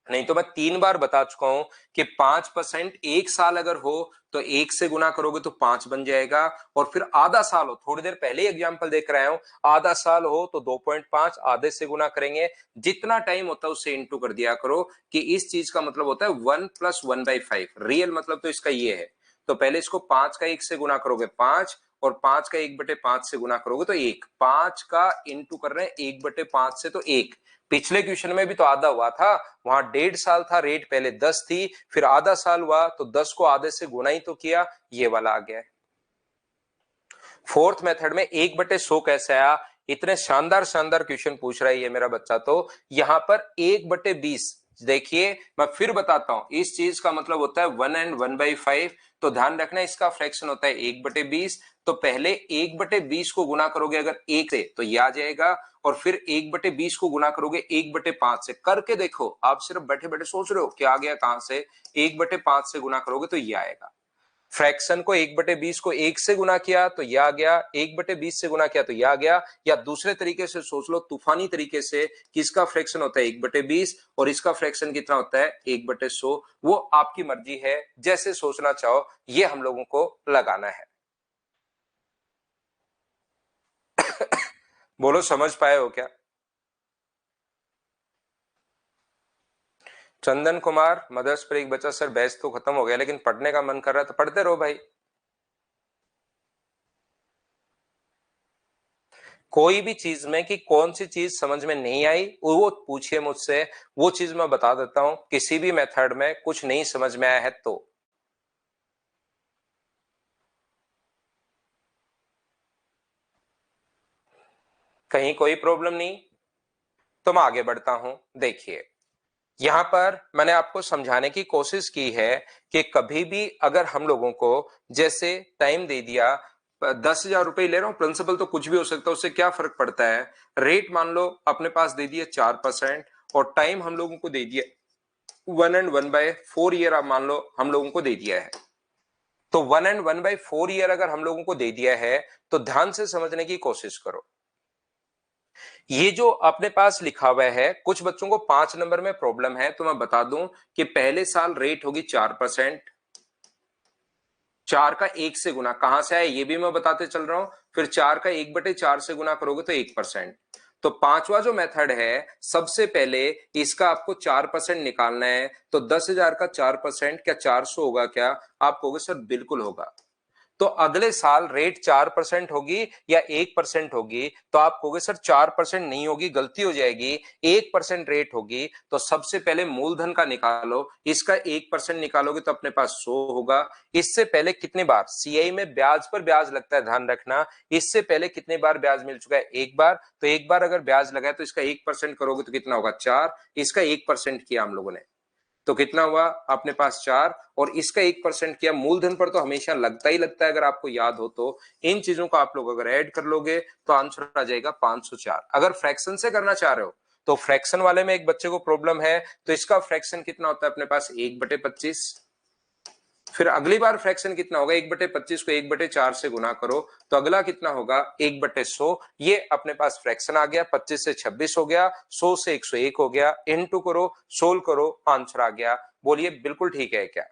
नहीं तो मैं 3 बार बता चुका हूं कि 5% 1 साल अगर हो तो 1 से गुना करोगे तो 5 बन जाएगा, और फिर आधा साल हो, थोड़ी देर पहले एग्जांपल देख रहा हूं, आधा साल हो तो 2.5 आधे से गुना करेंगे, जितना टाइम होता है उससे इंटू कर दिया करो। कि इस चीज का मतलब होता है 1 + 1/5, रियल मतलब तो इसका ये है। तो पहले इसको 5 का 1 से गुना करोगे 5, और 5 का 1/5 से गुना करोगे तो 1, 5 का इंटू कर रहे हैं 1/5 से तो 1। पिछले क्वेश्चन में भी तो आधा हुआ था, वहां 1.5 साल था, रेट पहले 10 थी, फिर आधा साल हुआ तो 10 को आधे से गुना ही तो किया, ये वाला आ गया। फोर्थ मेथड में 1/100 कैसे आया? इतने शानदार शानदार क्वेश्चन पूछ रहा है ये मेरा बच्चा, तो यहां पर 1/20। देखिए मैं फिर बताता हूं, इस चीज का मतलब होता है 1 and 1/5, तो ध्यान रखना इसका फ्रैक्शन होता है 1/20। तो पहले 1/20 को गुना करोगे अगर 1 से तो ये आ जाएगा, और फिर 1/20 को गुना करोगे 1/5 से। करके देखो, आप सिर्फ बैठे बैठे सोच रहे हो क्या आ गया कहां से, 1/5 से गुना करोगे तो ये आएगा। फ्रैक्शन को 1/20 को 1 से गुना किया तो यह आ गया, 1/20 से गुना किया तो यह आ गया। या दूसरे तरीके से सोच लो, तूफानी तरीके से, कि इसका फ्रैक्शन होता है 1/20 और इसका फ्रैक्शन कितना होता है 1/100। वो आपकी मर्जी है, जैसे सोचना चाहो ये हम लोगों को लगाना है। बोलो समझ पाए हो क्या? चंदन कुमार मदर्स पर एक बच्चा, सर बैच तो खत्म हो गया लेकिन पढ़ने का मन कर रहा है, तो पढ़ते रहो भाई। कोई भी चीज में कि कौन सी चीज समझ में नहीं आई वो पूछिए मुझसे, वो चीज मैं बता देता हूं। किसी भी मेथड में कुछ नहीं समझ में आया है तो कहीं कोई प्रॉब्लम नहीं, तो मैं आगे बढ़ता हूं। देखिए यहां पर मैंने आपको समझाने की कोशिश की है कि कभी भी अगर हम लोगों को जैसे टाइम दे दिया, 10,000 रुपए ले रहा हूं, प्रिंसिपल तो कुछ भी हो सकता है, उससे क्या फर्क पड़ता है। रेट मान लो अपने पास दे दिए 4% और टाइम हम लोगों को दे दिया 1/1/4 ईयर, आप मान लो हम लोगों को दे दिया है। तो 1/1/4 ईयर अगर हम लोगों को दे दिया है तो ध्यान से समझने की कोशिश करो। ये जो अपने पास लिखा हुआ है, कुछ बच्चों को 5 नंबर में प्रॉब्लम है, तो मैं बता दूं कि पहले साल रेट होगी 4%, 4 का 1 से गुना कहां से आया ये भी मैं बताते चल रहा हूं, फिर 4 का 1/4 से गुना करोगे तो 1%। तो पांचवा जो मेथड है, सबसे पहले इसका आपको 4% निकालना है, तो 10,000 का 4%, क्या 400 होगा क्या? आप कहोगे सर बिल्कुल होगा। तो अगले साल रेट 4% होगी या 1% होगी? तो आप कहोगे सर 4% नहीं होगी, गलती हो जाएगी, 1% रेट होगी। तो सबसे पहले मूलधन का निकालो, इसका 1% निकालोगे तो अपने पास 100 होगा। इससे पहले कितने बार सीआई में ब्याज पर ब्याज लगता है, ध्यान रखना। इससे पहले कितने बार ब्याज मिल चुका है? एक बार। तो एक बार अगर ब्याज लगा है तो इसका 1% करोगे तो कितना होगा? 4। इसका 1% किया हम लोगों ने तो कितना हुआ अपने पास? 4। और इसका 1% किया। मूलधन पर तो हमेशा लगता ही लगता है, अगर आपको याद हो तो। इन चीजों को आप लोग अगर ऐड कर लोगे तो आंसर आ जाएगा 504। अगर फ्रैक्शन से करना चाह रहे हो तो फ्रैक्शन वाले में एक बच्चे को प्रॉब्लम है, तो इसका फ्रैक्शन कितना होता है अपने पास? 1/25। फिर अगली बार फ्रैक्शन कितना होगा? 1/25 को 1/4 से गुना करो तो अगला कितना होगा? 1/100। ये अपने पास फ्रैक्शन आ गया। 25 से 26 हो गया, 100 से 101 हो गया, इनटू करो, सोल्व करो, आंसर आ गया। बोलिए बिल्कुल ठीक है क्या?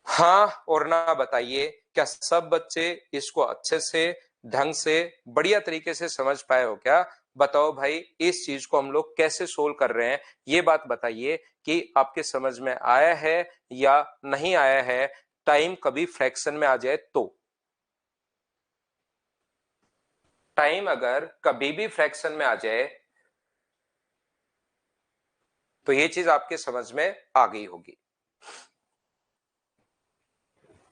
हाँ और ना बताइए, क्या सब बच्चे इसको अच्छे से, ढंग से, बढ़िया तरीके से समझ पाए हो क्या? बताओ भाई, इस चीज को हम लोग कैसे सोल्व कर रहे हैं, ये बात बताइए कि आपके समझ में आया है या नहीं आया है। टाइम कभी फ्रैक्शन में आ जाए तो, टाइम अगर कभी भी फ्रैक्शन में आ जाए तो ये चीज आपके समझ में आ गई होगी।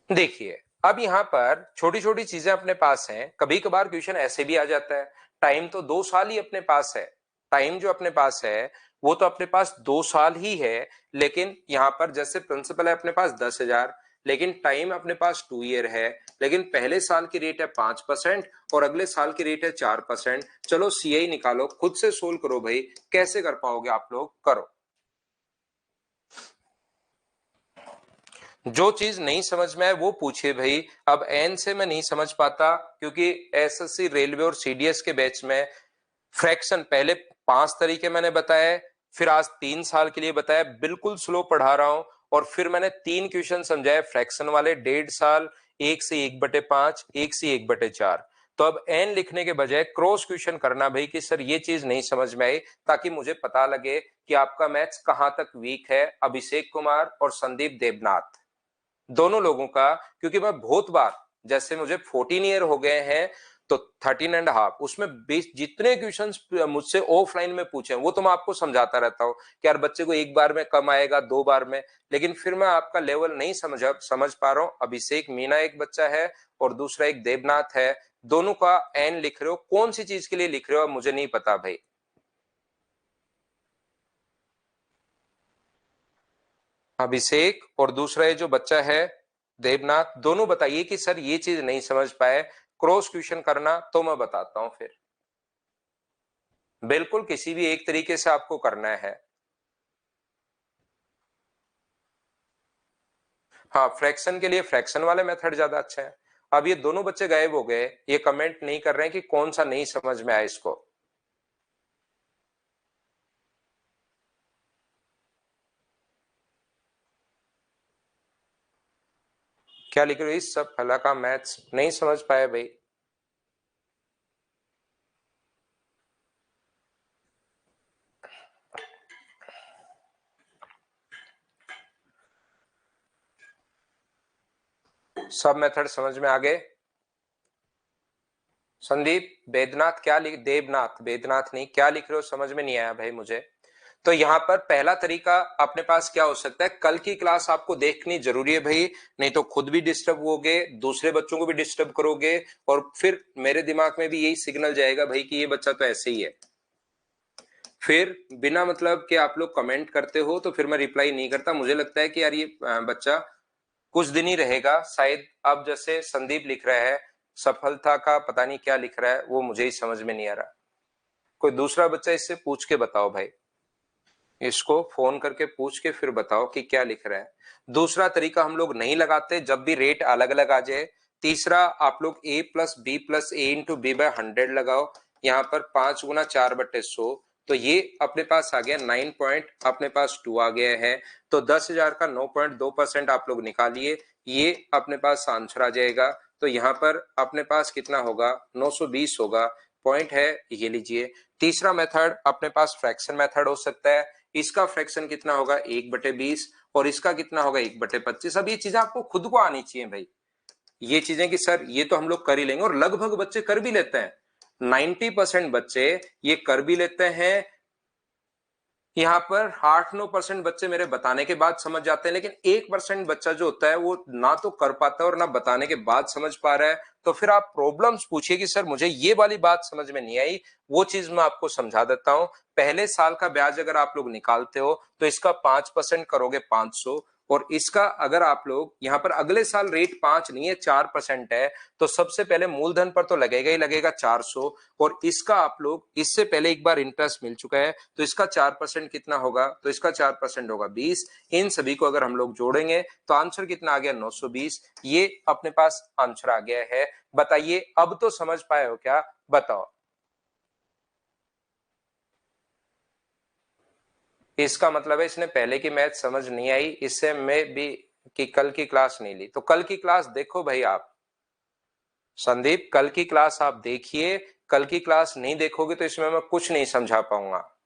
देखिए अब यहां पर छोटी छोटी चीजें अपने पास हैं, कभी कभार क्वेश्चन ऐसे भी आ जाता है। टाइम तो 2 साल ही अपने पास है, टाइम जो अपने पास है वो तो अपने पास 2 साल ही है। लेकिन यहां पर जैसे प्रिंसिपल है अपने पास 10,000, लेकिन टाइम अपने पास 2 ईयर है, लेकिन पहले साल की रेट है 5% और अगले साल की रेट है 4%। चलो सीआई निकालो, खुद से सोल्व करो भाई, कैसे कर पाओगे आप लोग, करो। जो चीज नहीं समझ में आए वो पूछिए भाई। अब एन से मैं नहीं समझ पाता क्योंकि एसएससी रेलवे और सीडीएस के बैच में फ्रैक्शन पहले 5 तरीके मैंने बताए, फिर आज 3 साल के लिए बताया, बिल्कुल स्लो पढ़ा रहा हूं। और फिर मैंने 3 क्वेश्चन समझाए फ्रैक्शन वाले, 1.5 साल, 1 से 1/5, 1 से 1/4। तो अब एन लिखने के बजाय क्रॉस क्वेश्चन करना भाई कि सर ये चीज नहीं समझ में आई, ताकि मुझे पता लगे कि आपका मैथ्स कहां तक वीक है। अभिषेक कुमार और संदीप देवनाथ। दोनों लोगों का, क्योंकि मैं बहुत बार, जैसे मुझे 14 ईयर हो गए हैं, तो 13.5 उसमें 20 जितने क्वेश्चंस मुझसे ऑफलाइन में पूछे वो तो मैं आपको समझाता रहता हूँ कि यार बच्चे को एक बार में कम आएगा, 2 बार में, लेकिन फिर मैं आपका लेवल नहीं समझ पा रहा हूँ। अभिषेक मीना एक बच्चा है और दूसरा एक देवनाथ है, दोनों का एन लिख रहे हो, कौन सी चीज के लिए लिख रहे हो मुझे नहीं पता भाई। अभिषेक और दूसरा ये जो बच्चा है देवनाथ, दोनों बताइए कि सर ये चीज नहीं समझ पाए, क्रॉस क्वेश्चन करना तो मैं बताता हूं फिर। बिल्कुल किसी भी एक तरीके से आपको करना है। हाँ, फ्रैक्शन के लिए फ्रैक्शन वाले मेथड ज्यादा अच्छा है। अब ये दोनों बच्चे गायब हो गए, ये कमेंट नहीं कर रहे हैं कि कौन सा नहीं समझ में आया इसको। क्या लिख रहे हो, इस सब फला का मैथ्स नहीं समझ पाए भाई। सब मेथड समझ में आ गए। संदीप वेदनाथ क्या लिख, देवनाथ वेदनाथ नहीं, क्या लिख रहे हो समझ में नहीं आया भाई मुझे। तो यहाँ पर पहला तरीका अपने पास क्या हो सकता है, कल की क्लास आपको देखनी जरूरी है भाई, नहीं तो खुद भी डिस्टर्ब होगे, दूसरे बच्चों को भी डिस्टर्ब करोगे, और फिर मेरे दिमाग में भी यही सिग्नल जाएगा भाई कि ये बच्चा तो ऐसे ही है। फिर बिना मतलब कि आप लोग कमेंट करते हो तो फिर मैं रिप्लाई नहीं करता, मुझे लगता है कि यार ये बच्चा कुछ दिन ही रहेगा शायद। अब जैसे संदीप लिख रहा है सफलता का पता नहीं क्या लिख रहा है, वो मुझे ही समझ में नहीं आ रहा। कोई दूसरा बच्चा इससे पूछ के बताओ भाई, इसको फोन करके पूछ के फिर बताओ कि क्या लिख रहा है। दूसरा तरीका हम लोग नहीं लगाते जब भी रेट अलग अलग आ जाए। तीसरा, आप लोग a+b+a/b/100 लगाओ, यहाँ पर 5 × 4/100, तो ये अपने पास आ गया 9 पॉइंट, अपने पास 2 आ गया है, तो 10,000 का 9.2% आप लोग निकालिए, ये अपने पास आंसर आ जाएगा। तो यहाँ पर अपने पास कितना होगा, 920 होगा, पॉइंट है ये लीजिए। तीसरा मेथड अपने पास फ्रैक्शन मेथड हो सकता है, इसका फ्रैक्शन कितना होगा 1/20, और इसका कितना होगा 1/25। अब ये चीजें आपको खुद को आनी चाहिए भाई, ये चीजें कि सर ये तो हम लोग कर ही लेंगे, और लगभग बच्चे कर भी लेते हैं, 90% बच्चे ये कर भी लेते हैं। यहाँ पर 8-9% बच्चे मेरे बताने के बाद समझ जाते हैं, लेकिन 1% बच्चा जो होता है वो ना तो कर पाता है और ना बताने के बाद समझ पा रहा है। तो फिर आप प्रॉब्लम्स पूछिए कि सर मुझे ये वाली बात समझ में नहीं आई, वो चीज मैं आपको समझा देता हूं। पहले साल का ब्याज अगर आप लोग निकालते हो तो इसका 5% करोगे 500, और इसका अगर आप लोग यहाँ पर अगले साल रेट 5 नहीं है 4% है, तो सबसे पहले मूलधन पर तो लगेगा ही लगेगा 400, और इसका आप लोग इससे पहले एक बार इंटरेस्ट मिल चुका है, तो इसका 4% कितना होगा, तो इसका 4% होगा 20। इन सभी को अगर हम लोग जोड़ेंगे तो आंसर कितना आ गया 920, ये अपने पास आंसर आ गया है। बताइए अब तो समझ पाए हो क्या, बताओ। इसका मतलब है इसने पहले की मैथ समझ नहीं आई, इससे मैं भी कि कल की क्लास नहीं ली, तो कल की क्लास देखो भाई आप। संदीप कल की क्लास आप देखिए, कल की क्लास नहीं देखोगे तो इसमें मैं कुछ नहीं समझा पाऊंगा।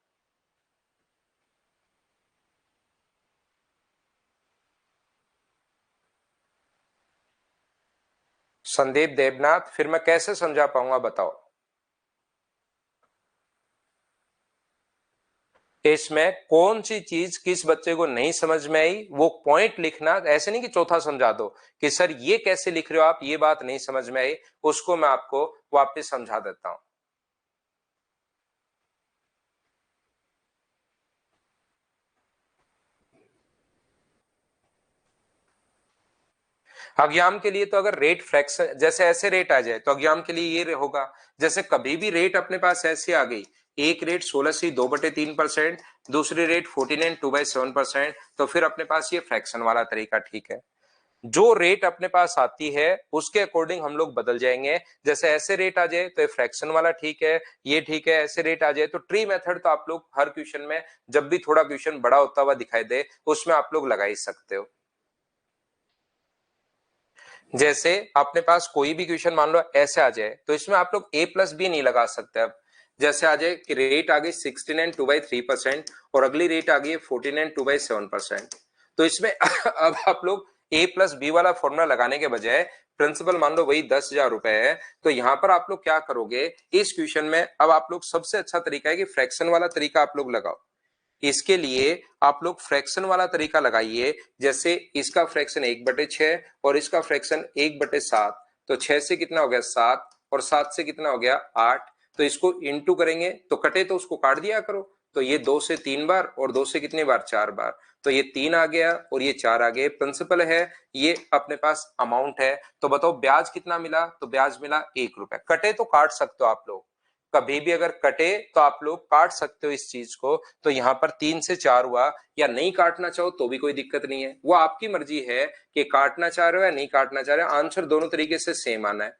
संदीप देवनाथ फिर मैं कैसे समझा पाऊंगा बताओ। इसमें कौन सी चीज किस बच्चे को नहीं समझ में आई वो पॉइंट लिखना, ऐसे नहीं कि चौथा समझा दो कि सर ये कैसे लिख रहे हो आप, ये बात नहीं समझ में आई, उसको मैं आपको वापस समझा देता हूं। अज्ञाम के लिए तो अगर रेट फ्रैक्शन जैसे ऐसे रेट आ जाए तो अज्ञाम के लिए ये होगा, जैसे कभी भी रेट अपने पास ऐसे आ गई, एक रेट 16 2/3%, दूसरी रेट 14 2/7%, तो फिर अपने पास ये फ्रैक्शन वाला तरीका ठीक है। जो रेट अपने पास आती है उसके अकॉर्डिंग हम लोग बदल जाएंगे, जैसे ऐसे रेट आ जाए तो ये फ्रैक्शन वाला ठीक है, ये ठीक है, ऐसे रेट आ जाए तो ट्री मेथड तो आप लोग हर क्वेश्चन में जब भी थोड़ा क्वेश्चन बड़ा होता हुआ दिखाई दे उसमें आप लोग लगा ही सकते हो। जैसे अपने पास कोई भी क्वेश्चन मान लो ऐसे आ जाए तो इसमें आप लोग a+b नहीं लगा सकते। अब जैसे आ जाए कि रेट आ गई 16 2/3% और अगली रेट आ गई 14 2/7%, तो इसमें अब आप लोग ए प्लस बी वाला फॉर्मूला लगाने के बजाय प्रिंसिपल मान लो वही 10,000 रुपए है, तो यहां पर आप लोग क्या करोगे इस क्वेश्चन में, अब आप लोग सबसे अच्छा तरीका है कि फ्रैक्शन वाला तरीका आप लोग लगाओ। इसके लिए आप लोग फ्रैक्शन वाला तरीका लगाइए, जैसे इसका फ्रैक्शन 1/6 और इसका फ्रैक्शन 1/7, तो 6 से कितना हो गया 7 और 7 से कितना हो गया 8, तो इसको इंटू करेंगे तो कटे तो उसको काट दिया करो, तो ये 2 से 3 बार और 2 से कितनी बार 4 बार, तो ये 3 आ गया और ये 4 आ गए, प्रिंसिपल है, ये अपने पास अमाउंट है। तो बताओ ब्याज कितना मिला, तो ब्याज मिला 1 रुपए। कटे तो काट सकते हो आप लोग, कभी भी अगर कटे तो आप लोग काट सकते हो इस चीज को, तो यहां पर 3 से 4 हुआ, या नहीं काटना चाहो तो भी कोई दिक्कत नहीं है, वो आपकी मर्जी है कि काटना चाह रहे हो या नहीं काटना चाह रहे हो, आंसर दोनों तरीके से सेम आना है।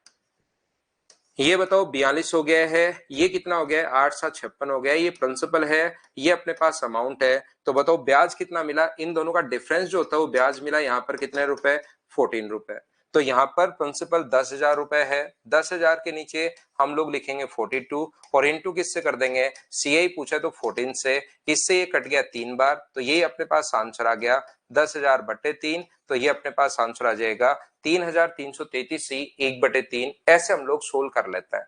ये बताओ 42 हो गया है, ये कितना हो गया है 8 7 56 हो गया है, ये प्रिंसिपल है, ये अपने पास अमाउंट है, तो बताओ ब्याज कितना मिला, इन दोनों का डिफरेंस जो होता है वो ब्याज मिला यहाँ पर कितने रुपए 14 रुपए। तो यहाँ पर प्रिंसिपल 10,000 रुपए है, 10,000 के नीचे हम लोग लिखेंगे 42 और इंटू किससे कर देंगे, सीआई पूछा तो 14 से, इससे ये कट गया 3 बार, तो ये अपने पास आंसर आ गया 10,000/3, तो ये अपने पास आंसर आ जाएगा 3,333 सी 1/3। ऐसे हम लोग सोल्व कर लेते हैं।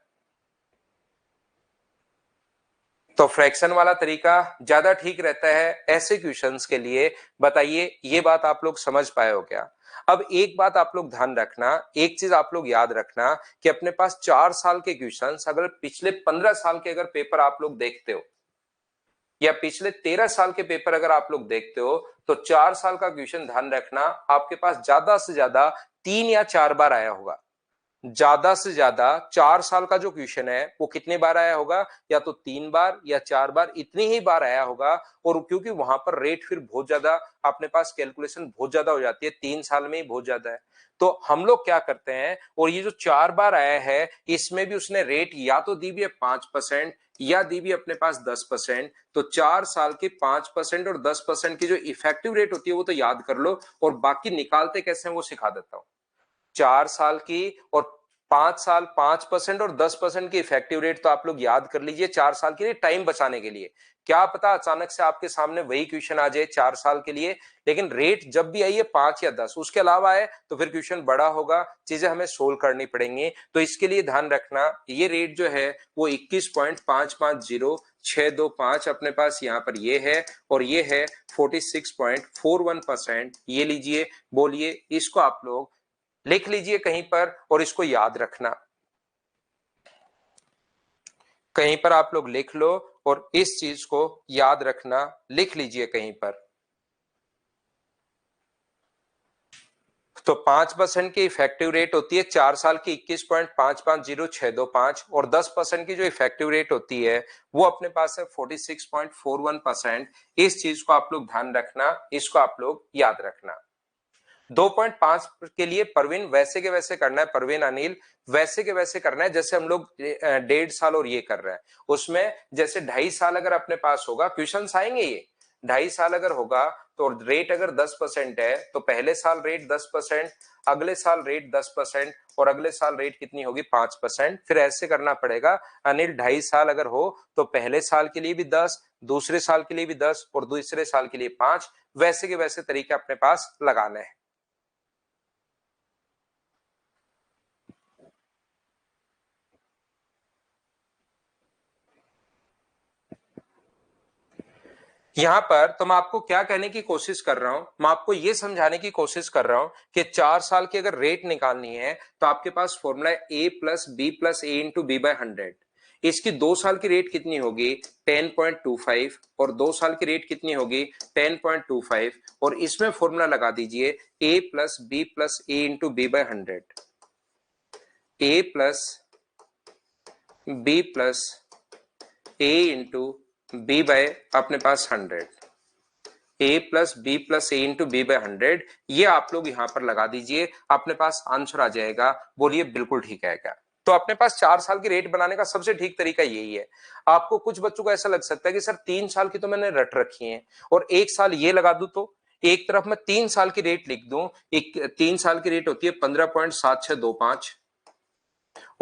तो फ्रैक्शन वाला तरीका ज्यादा ठीक रहता है ऐसे क्वेश्चंस के लिए। बताइए ये बात आप लोग समझ पाए हो क्या? अब एक बात आप लोग ध्यान रखना, एक चीज आप लोग याद रखना कि अपने पास 4 साल के क्वेश्चंस, अगर पिछले 15 साल के अगर पेपर आप लोग देखते हो या पिछले 13 साल के पेपर अगर आप लोग देखते हो, तो 4 साल का क्वेश्चन ध्यान रखना आपके पास ज्यादा से ज्यादा 3 या 4 बार आया होगा। ज्यादा से ज्यादा 4 साल का जो क्वेश्चन है वो कितने बार आया होगा, या तो 3 बार या 4 बार, इतनी ही बार आया होगा। और क्योंकि वहां पर रेट फिर बहुत ज्यादा अपने पास कैलकुलेशन बहुत ज्यादा हो जाती है, 3 साल में ही बहुत ज्यादा है, तो हम लोग क्या करते हैं, और ये जो 4 बार आया है इसमें भी उसने रेट या तो दी भी है 5% या दी भी अपने पास 10%, तो 4 साल के 5% और 10% की जो इफेक्टिव रेट होती है वो तो याद कर लो, और बाकी निकालते कैसे हैं वो सिखा देता हूं। 4 साल की और 5 साल 5% और 10% की इफेक्टिव रेट तो आप लोग याद कर लीजिए 4 साल के लिए, टाइम बचाने के लिए। क्या पता अचानक से आपके सामने वही क्वेश्चन आ जाए 4 साल के लिए, लेकिन रेट जब भी आइए 5 या 10, उसके अलावा आए तो फिर क्वेश्चन बड़ा होगा, चीजें हमें सोल्व करनी पड़ेंगी। तो इसके लिए ध्यान रखना ये रेट जो है वो 21.550625 अपने पास यहाँ पर ये है, और ये है 46.41%। ये लीजिए, बोलिए, इसको आप लोग लिख लीजिए कहीं पर और इसको याद रखना, कहीं पर आप लोग लिख लो और इस चीज को याद रखना, लिख लीजिए कहीं पर। तो 5% की इफेक्टिव रेट होती है 4 साल की 21.550625, और 10% की जो इफेक्टिव रेट होती है वो अपने पास है 46.41%। इस चीज को आप लोग ध्यान रखना, इसको आप लोग याद रखना। 2.5 के लिए परवीन वैसे के वैसे करना है, परवीन अनिल वैसे के वैसे करना है जैसे हम लोग 1.5 साल और ये कर रहे हैं, उसमें जैसे 2.5 साल अगर अपने पास होगा क्वेश्चन आएंगे, ये 2.5 साल अगर होगा तो रेट अगर 10% है तो पहले साल रेट 10%, अगले साल रेट 10% और अगले साल रेट कितनी होगी 5%, फिर ऐसे करना पड़ेगा। अनिल 2.5 साल अगर हो तो पहले साल के लिए भी 10, दूसरे साल के लिए भी 10 और दूसरे साल के लिए 5, वैसे के वैसे तरीके अपने पास लगाने हैं। यहां पर तो मैं आपको क्या कहने की कोशिश कर रहा हूं, मैं आपको यह समझाने की कोशिश कर रहा हूं कि 4 साल की अगर रेट निकालनी है तो आपके पास फॉर्मूला है a+b+a/b/100। इसकी 2 साल की रेट कितनी होगी 10.25, और 2 साल की रेट कितनी होगी 10.25, और इसमें फॉर्मूला लगा दीजिए a+b+a/b/100, a+b+a/b अपने पास 100, a+b+a/b/100, ये आप लोग यहां पर लगा दीजिए, अपने पास आंसर आ जाएगा। बोलिए बिल्कुल ठीक है क्या? तो अपने पास 4 साल की रेट बनाने का सबसे ठीक तरीका यही है। आपको कुछ बच्चों को ऐसा लग सकता है कि सर 3 साल की तो मैंने रट रखी है और 1 साल ये लगा दूं, तो एक तरफ मैं 3 साल की रेट लिख दूं, एक 3 साल की रेट होती है 15.7625,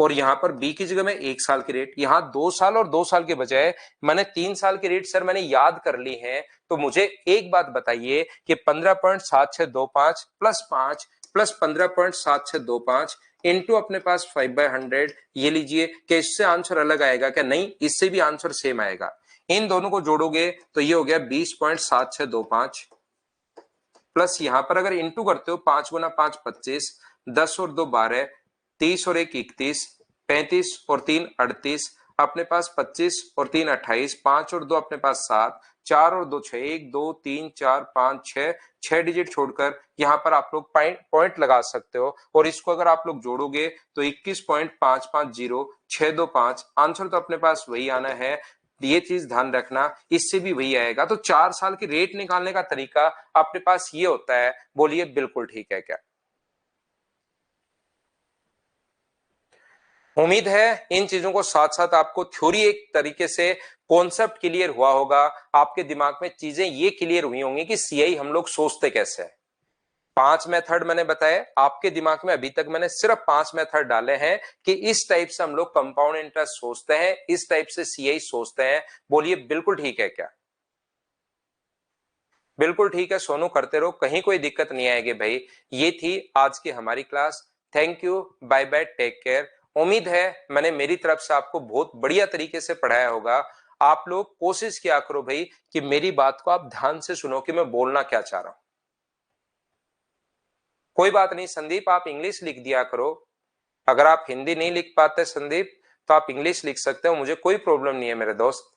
और यहां पर बी की जगह में 1 साल की रेट, यहां 2 साल और 2 साल के बजाय मैंने 3 साल की रेट सर मैंने याद कर ली है। तो मुझे एक बात बताइए कि 15.7625 +5 प्लस 15.7625 इंटू अपने पास 5/100, ये लीजिए कि इससे आंसर अलग आएगा क्या? नहीं, इससे भी आंसर सेम आएगा। इन दोनों को जोड़ोगे तो ये हो गया 20.7625 प्लस यहां पर अगर इंटू करते हो 5 गुना 5 25, 10 और 2 12, 30 और 1 31, 35 और 3 38, अपने पास 25 और 3 28, 5 और 2 अपने पास 7, 4 और 2 6, 1 2 3 4 5 6 डिजिट छोड़कर यहां पर आप लोग पॉइंट लगा सकते हो और इसको अगर आप लोग जोड़ोगे तो 21.550 625, आंसर तो अपने पास वही आना है। ये चीज ध्यान रखना, इससे भी वही आएगा। तो 4 साल की रेट निकालने का तरीका अपने पास ये होता है। बोलिए बिल्कुल ठीक है क्या? उम्मीद है इन चीजों को साथ साथ आपको थ्योरी एक तरीके से कॉन्सेप्ट क्लियर हुआ होगा, आपके दिमाग में चीजें ये क्लियर हुई होंगी कि सीआई हम लोग सोचते कैसे हैं। 5 मेथड मैंने बताए, आपके दिमाग में अभी तक मैंने सिर्फ 5 मेथड डाले हैं कि इस टाइप से हम लोग कंपाउंड इंटरेस्ट सोचते हैं, इस टाइप से सीआई सोचते हैं। बोलिए बिल्कुल ठीक है क्या? बिल्कुल ठीक है सोनू, करते रहो, कहीं कोई दिक्कत नहीं आएगी भाई। ये थी आज की हमारी class. Thank you, bye bye, take care. उम्मीद है मैंने मेरी तरफ से आपको बहुत बढ़िया तरीके से पढ़ाया होगा। आप लोग कोशिश किया करो भाई कि मेरी बात को आप ध्यान से सुनो कि मैं बोलना क्या चाह रहा हूं। कोई बात नहीं संदीप, आप इंग्लिश लिख दिया करो। अगर आप हिंदी नहीं लिख पाते संदीप तो आप इंग्लिश लिख सकते हो, मुझे कोई प्रॉब्लम नहीं है मेरे दोस्त।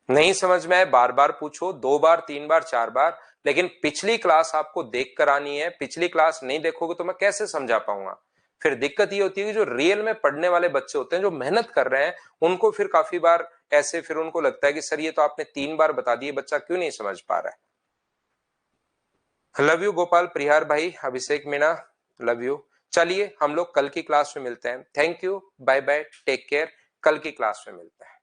नहीं समझ में आए बार बार पूछो, 2 बार 3 बार 4 बार, लेकिन पिछली क्लास आपको देख कर आनी है। पिछली क्लास नहीं देखोगे तो मैं कैसे समझा पाऊंगा? फिर दिक्कत ये होती है कि जो रियल में पढ़ने वाले बच्चे होते हैं, जो मेहनत कर रहे हैं, उनको फिर काफी बार ऐसे फिर उनको लगता है कि सर ये तो आपने 3 बार बता दिए, बच्चा क्यों नहीं समझ पा रहा है। लव यू गोपाल प्रिहार भाई, अभिषेक मीणा, लव यू। चलिए हम लोग कल की क्लास में मिलते हैं। Thank you, bye bye, take care. कल की क्लास में मिलते हैं।